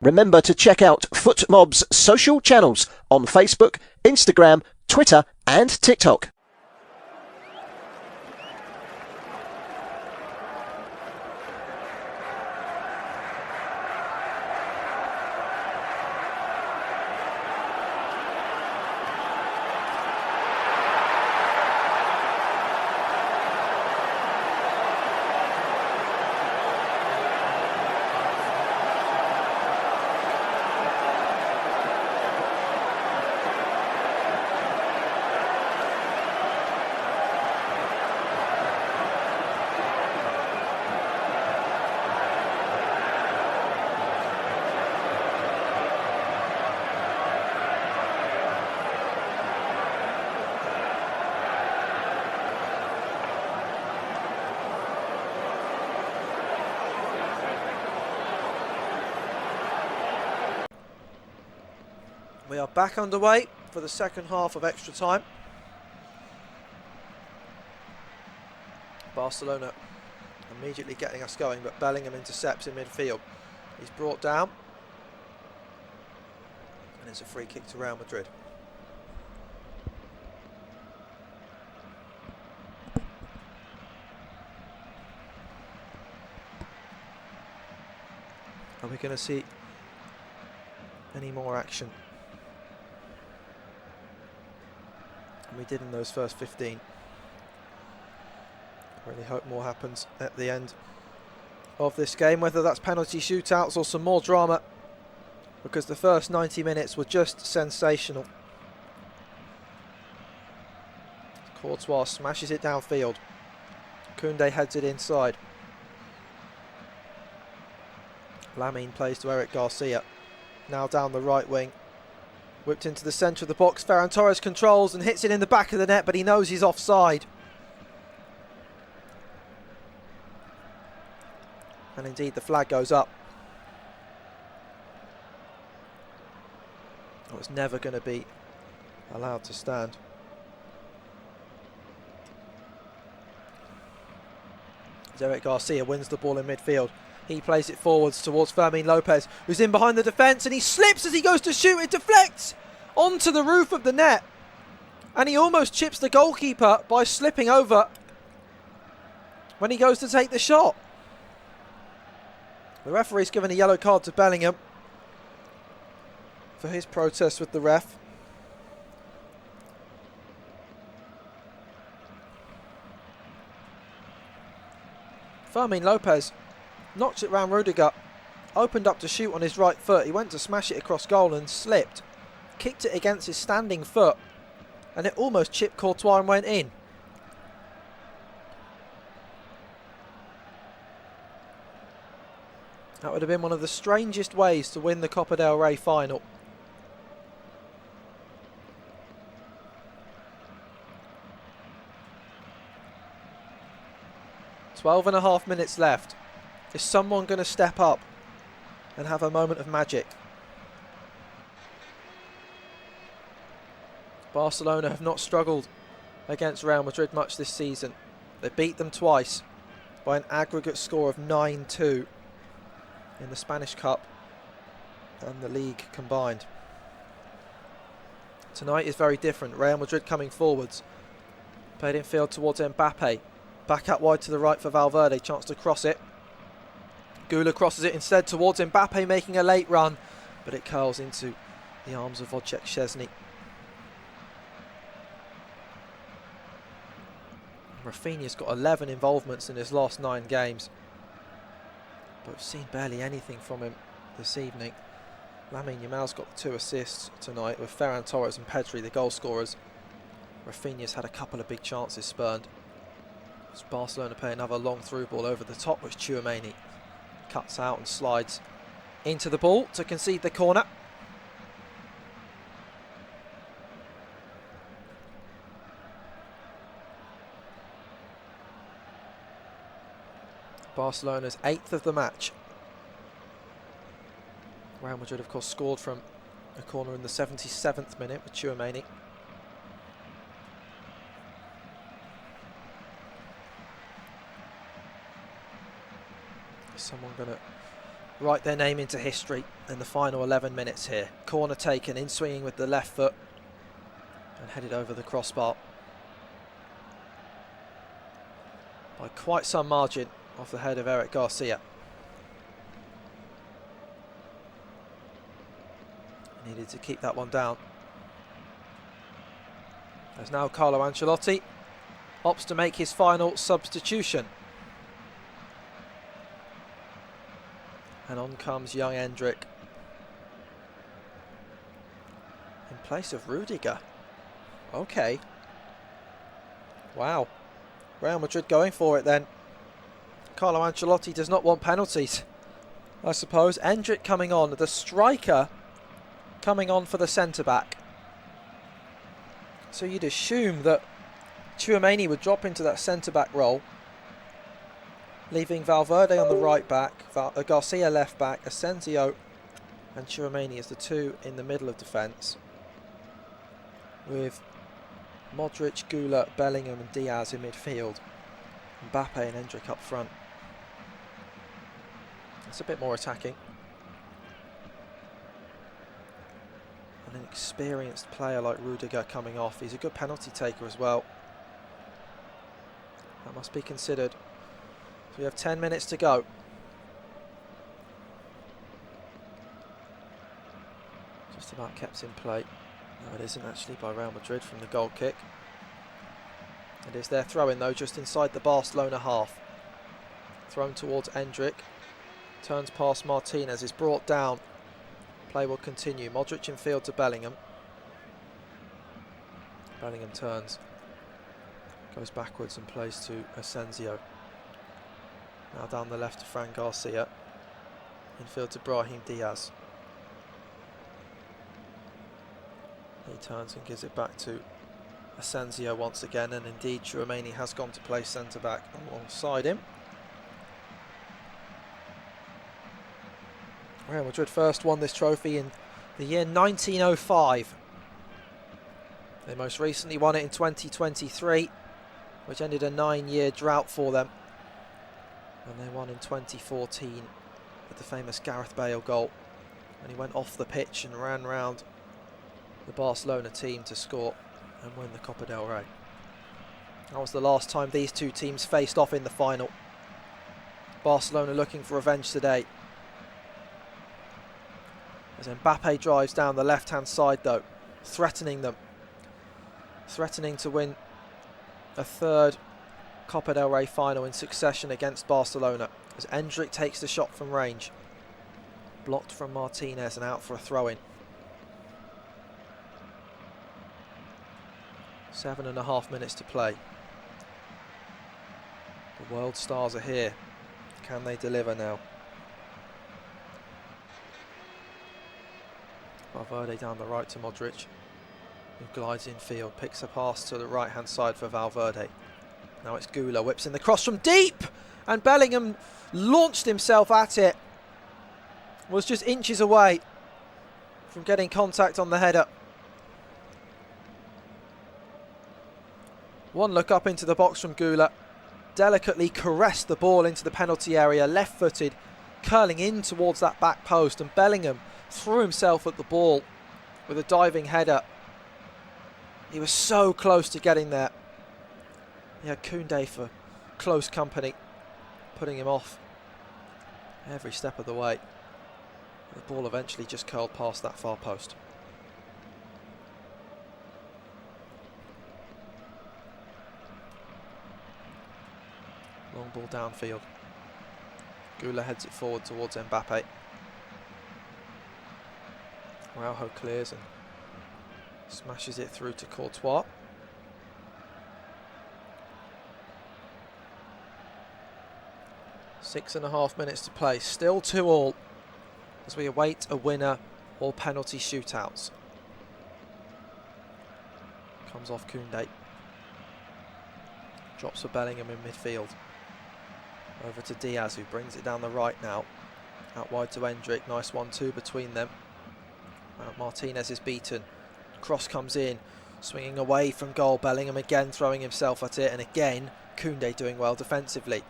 Remember to check out FootMob's social channels on Facebook, Instagram, Twitter and TikTok. We are back underway for the second half of extra time. Barcelona immediately getting us going, but Bellingham intercepts in midfield. He's brought down, and it's a free kick to Real Madrid. Are we going to see any more action? We did in those first 15. I really hope more happens at the end of this game, whether that's penalty shootouts or some more drama, because the first 90 minutes were just sensational. Courtois smashes it downfield. Koundé heads it inside. Lamine plays to Eric Garcia. Now down the right wing. Whipped into the centre of the box. Ferran Torres controls and hits it in the back of the net, but he knows he's offside. And indeed the flag goes up. It was never going to be allowed to stand. As Eric Garcia wins the ball in midfield. He plays it forwards towards Fermin Lopez, who's in behind the defence, and he slips as he goes to shoot. It deflects, onto the roof of the net. And he almost chips the goalkeeper by slipping over when he goes to take the shot. The referee's given a yellow card to Bellingham for his protest with the ref. Fermin Lopez knocks it round Rudiger. Opened up to shoot on his right foot. He went to smash it across goal and slipped. Kicked it against his standing foot. And it almost chipped Courtois and went in. That would have been one of the strangest ways to win the Copa del Rey final. Twelve and a half minutes left. Is someone going to step up and have a moment of magic? Barcelona have not struggled against Real Madrid much this season. They beat them twice by an aggregate score of 9-2 in the Spanish Cup and the league combined. Tonight is very different. Real Madrid coming forwards. Played in field towards Mbappe. Back out wide to the right for Valverde. Chance to cross it. Gula crosses it instead towards Mbappe, making a late run, but it curls into the arms of Wojciech Szczesny. Rafinha's got 11 involvements in his last 9 games, but we've seen barely anything from him this evening. Lamine Yamal's got 2 assists tonight, with Ferran Torres and Pedri the goal scorers. Rafinha's had a couple of big chances spurned. As Barcelona play another long through ball over the top, which Tchouaméni cuts out and slides into the ball to concede the corner. Barcelona's 8th of the match. Real Madrid, of course, scored from a corner in the 77th minute with Tchouaméni. Is someone going to write their name into history in the final 11 minutes here? Corner taken, in swinging with the left foot and headed over the crossbar by quite some margin off the head of Eric Garcia. Needed to keep that one down. As now Carlo Ancelotti opts to make his final substitution. And on comes young Endrick in place of Rudiger. Okay. Wow. Real Madrid going for it then. Carlo Ancelotti does not want penalties, I suppose. Endrick coming on, the striker coming on for the centre-back. So you'd assume that Tchouaméni would drop into that centre-back role, leaving Valverde on the right back, Garcia left back, Asensio and Tchouaméni as the 2 in the middle of defence, with Modric, Gula, Bellingham and Diaz in midfield, Mbappe and Endrick up front. It's a bit more attacking. And an experienced player like Rudiger coming off. He's a good penalty taker as well. That must be considered. So we have 10 minutes to go. Just about kept in play. No, it isn't actually, by Real Madrid from the goal kick. It is their throw-in though, just inside the Barcelona half. Thrown towards Endrick. Turns past Martinez, is brought down. Play will continue. Modric in field to Bellingham. Bellingham turns. Goes backwards and plays to Asensio. Now down the left to Fran Garcia. In field to Brahim Diaz. He turns and gives it back to Asensio once again, and indeed Tchouaméni has gone to play centre-back alongside him. Real Madrid first won this trophy in the year 1905. They most recently won it in 2023, which ended a 9-year drought for them. And they won in 2014 with the famous Gareth Bale goal, when he went off the pitch and ran round the Barcelona team to score and win the Copa del Rey. That was the last time these two teams faced off in the final. Barcelona looking for revenge today. As Mbappe drives down the left-hand side though, threatening them. Threatening to win a third Copa del Rey final in succession against Barcelona. As Endrick takes the shot from range. Blocked from Martinez and out for a throw-in. 7.5 minutes to play. The world stars are here. Can they deliver now? Valverde down the right to Modric, who glides infield, picks a pass to the right hand side for Valverde. Now it's Gula, whips in the cross from deep, and Bellingham launched himself at it. Was just inches away from getting contact on the header. One look up into the box from Gula, delicately caressed the ball into the penalty area, left-footed, curling in towards that back post, and Bellingham threw himself at the ball with a diving header. He was so close to getting there. He had Koundé for close company, putting him off every step of the way. The ball eventually just curled past that far post. Long ball downfield. Gula heads it forward towards Mbappe. Araujo clears and smashes it through to Courtois. Six and a half minutes to play, still 2-2 as we await a winner or penalty shootouts. Comes off Koundé. Drops for Bellingham in midfield. Over to Diaz, who brings it down the right now. Out wide to Endrick, nice 1-2 between them. Martinez is beaten. Cross comes in, swinging away from goal. Bellingham again throwing himself at it, and again Koundé doing well defensively.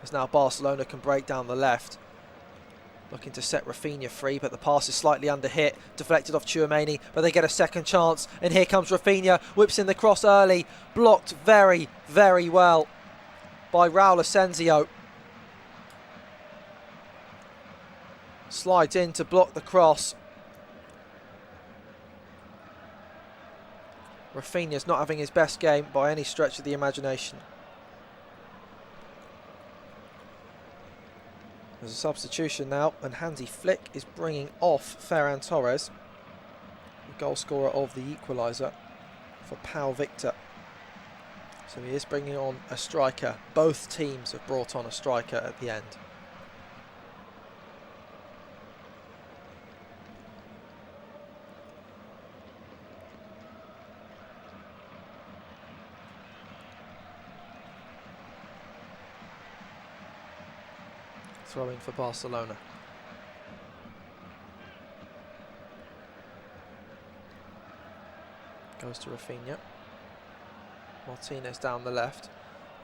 As now Barcelona can break down the left. Looking to set Rafinha free, but the pass is slightly under hit. Deflected off Tchouameni, but they get a second chance. And here comes Rafinha, whips in the cross early. Blocked very, very well by Raul Asensio. Slides in to block the cross. Rafinha's not having his best game by any stretch of the imagination. There's a substitution now, and Hansi Flick is bringing off Ferran Torres, the goal scorer of the equalizer, for Pau Victor. So he is bringing on a striker. Both teams have brought on a striker at the end. Throw in for Barcelona. Goes to Rafinha. Martinez down the left.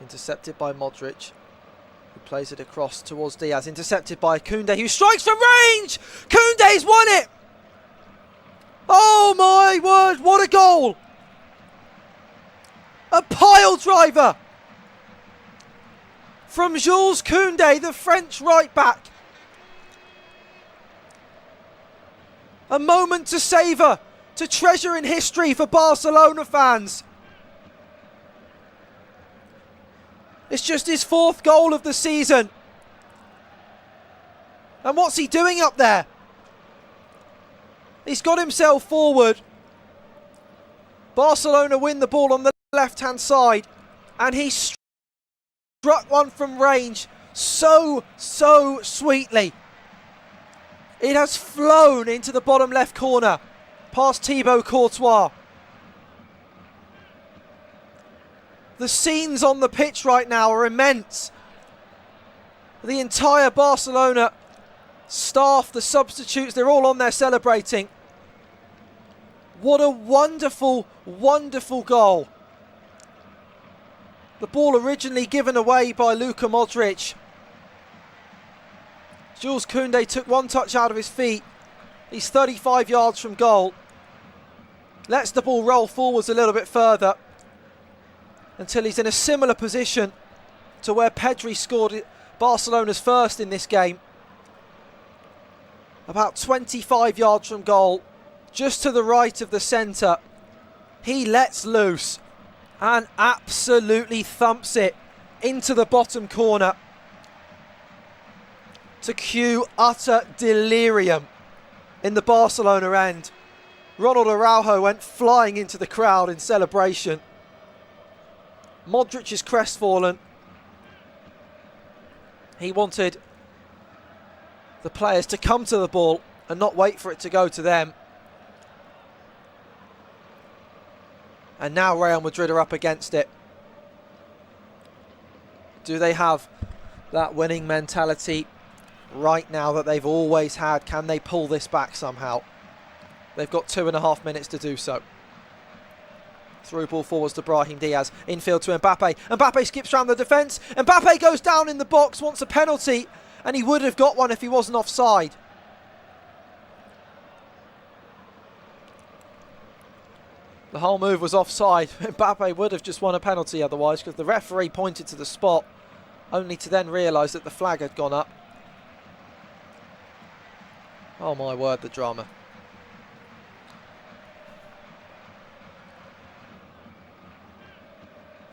Intercepted by Modric, who plays it across towards Diaz. Intercepted by Koundé, who strikes from range! Koundé's won it! Oh my word, what a goal! A pile driver! From Jules Koundé, the French right-back. A moment to savour, to treasure in history for Barcelona fans. It's just his 4th goal of the season. And what's he doing up there? He's got himself forward. Barcelona win the ball on the left-hand side, and he struck one from range so sweetly. It has flown into the bottom left corner past Thibaut Courtois. The scenes on the pitch right now are immense. The entire Barcelona staff, the substitutes, they're all on there celebrating. What a wonderful, wonderful goal. The ball originally given away by Luka Modric. Jules Koundé took one touch out of his feet. He's 35 yards from goal. Lets the ball roll forwards a little bit further until he's in a similar position to where Pedri scored Barcelona's first in this game. About 25 yards from goal, just to the right of the centre. He lets loose and absolutely thumps it into the bottom corner to cue utter delirium in the Barcelona end. Ronald Araujo went flying into the crowd in celebration. Modric is crestfallen. He wanted the players to come to the ball and not wait for it to go to them. And now Real Madrid are up against it. Do they have that winning mentality right now that they've always had? Can they pull this back somehow? They've got 2.5 minutes to do so. Through ball forwards to Brahim Diaz. Infield to Mbappe. Mbappe skips round the defence. Mbappe goes down in the box, wants a penalty. And he would have got one if he wasn't offside. The whole move was offside. Mbappe would have just won a penalty otherwise, because the referee pointed to the spot, only to then realise that the flag had gone up. Oh my word, the drama.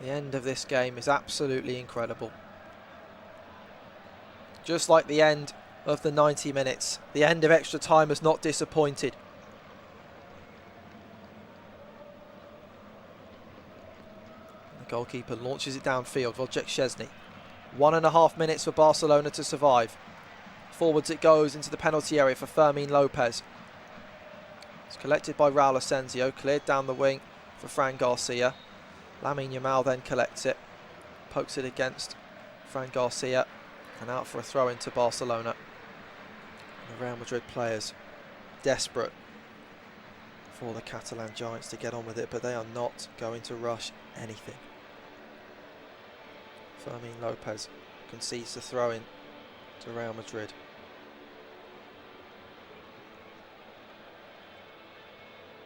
The end of this game is absolutely incredible. Just like the end of the 90 minutes, the end of extra time has not disappointed. The goalkeeper launches it downfield. Wojciech Szczesny. 1.5 minutes for Barcelona to survive. Forwards it goes into the penalty area for Fermin Lopez. It's collected by Raul Asensio, cleared down the wing for Fran Garcia. Lamine Yamal then collects it, pokes it against Fran Garcia, and out for a throw into Barcelona. And the Real Madrid players desperate for the Catalan Giants to get on with it, but they are not going to rush anything. Fermin Lopez concedes the throw in to Real Madrid.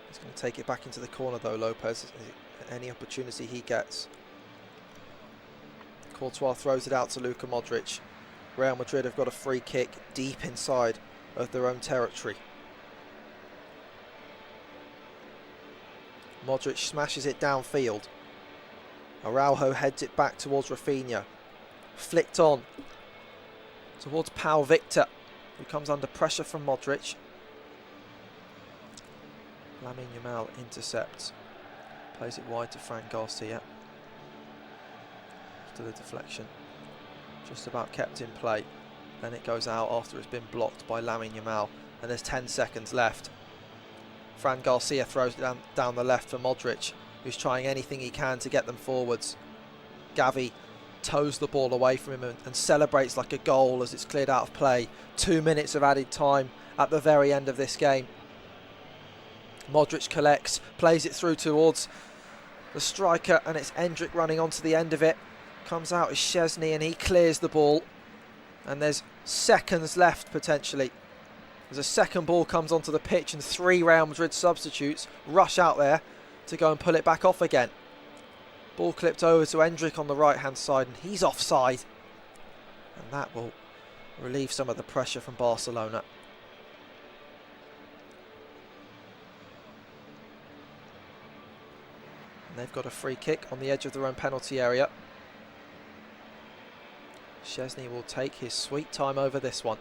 He's going to take it back into the corner though, Lopez. Any opportunity he gets. Courtois throws it out to Luka Modric. Real Madrid have got a free kick deep inside of their own territory. Modric smashes it downfield. Araujo heads it back towards Rafinha. Flicked on towards Pau Victor, who comes under pressure from Modric. Lamine Yamal intercepts. Plays it wide to Fran Garcia. After the deflection. Just about kept in play. Then it goes out after it's been blocked by Lamine Yamal. And there's 10 seconds left. Fran Garcia throws it down the left for Modric, who's trying anything he can to get them forwards. Gavi toes the ball away from him and celebrates like a goal as it's cleared out of play. 2 minutes of added time at the very end of this game. Modric collects, plays it through towards the striker, and it's Endrick running onto the end of it. Comes out as Szczesny and he clears the ball. And there's seconds left potentially. As a second ball comes onto the pitch and 3 Real Madrid substitutes rush out there to go and pull it back off again. Ball clipped over to Endrick on the right hand side and he's offside. And that will relieve some of the pressure from Barcelona. They've got a free kick on the edge of their own penalty area. Szczesny will take his sweet time over this one.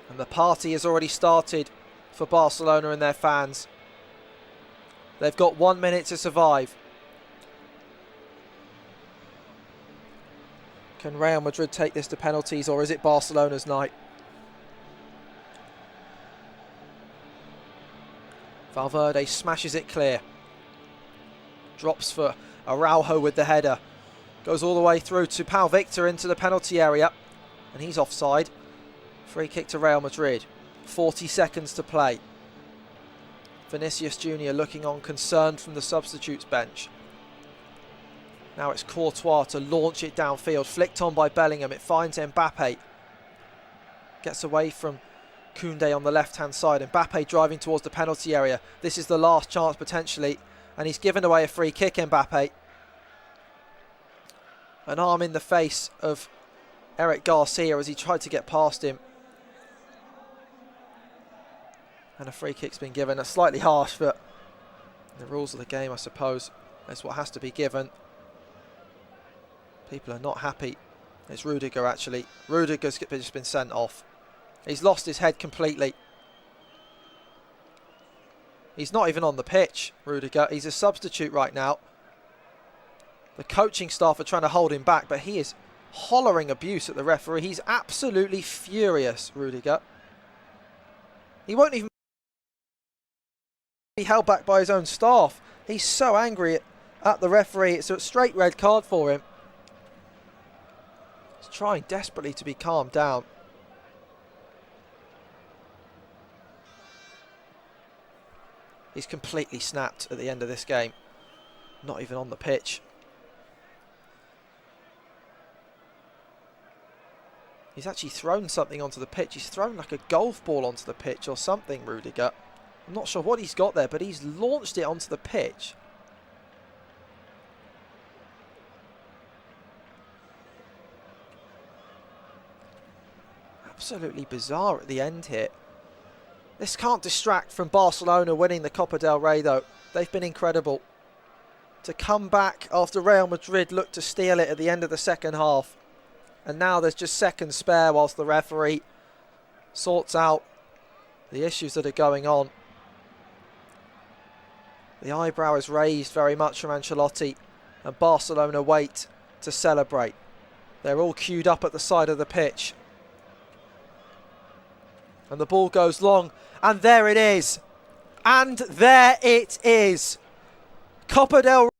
And the party has already started for Barcelona and their fans. They've got 1 minute to survive. Can Real Madrid take this to penalties, or is it Barcelona's night? Valverde smashes it clear. Drops for Araujo with the header. Goes all the way through to Pau Victor into the penalty area. And he's offside. Free kick to Real Madrid. 40 seconds to play. Vinicius Jr. looking on concerned from the substitutes bench. Now it's Courtois to launch it downfield. Flicked on by Bellingham. It finds Mbappe. Gets away from Koundé on the left-hand side. Mbappe driving towards the penalty area. This is the last chance potentially. And he's given away a free kick, Mbappe. An arm in the face of Eric Garcia as he tried to get past him. And a free kick's been given. That's slightly harsh, but the rules of the game, I suppose, that's what has to be given. People are not happy. It's Rudiger, actually. Rudiger's just been sent off. He's lost his head completely. He's not even on the pitch, Rudiger. He's a substitute right now. The coaching staff are trying to hold him back, but he is hollering abuse at the referee. He's absolutely furious, Rudiger. He won't even be held back by his own staff. He's so angry at the referee. It's a straight red card for him. He's trying desperately to be calmed down. He's completely snapped at the end of this game. Not even on the pitch. He's actually thrown something onto the pitch. He's thrown like a golf ball onto the pitch or something, Rudiger. I'm not sure what he's got there, but he's launched it onto the pitch. Absolutely bizarre at the end here. This can't distract from Barcelona winning the Copa del Rey, though. They've been incredible. To come back after Real Madrid looked to steal it at the end of the second half. And now there's just seconds spare whilst the referee sorts out the issues that are going on. The eyebrow is raised very much from Ancelotti, and Barcelona wait to celebrate. They're all queued up at the side of the pitch. And the ball goes long, and there it is. And there it is. Copa del Rey.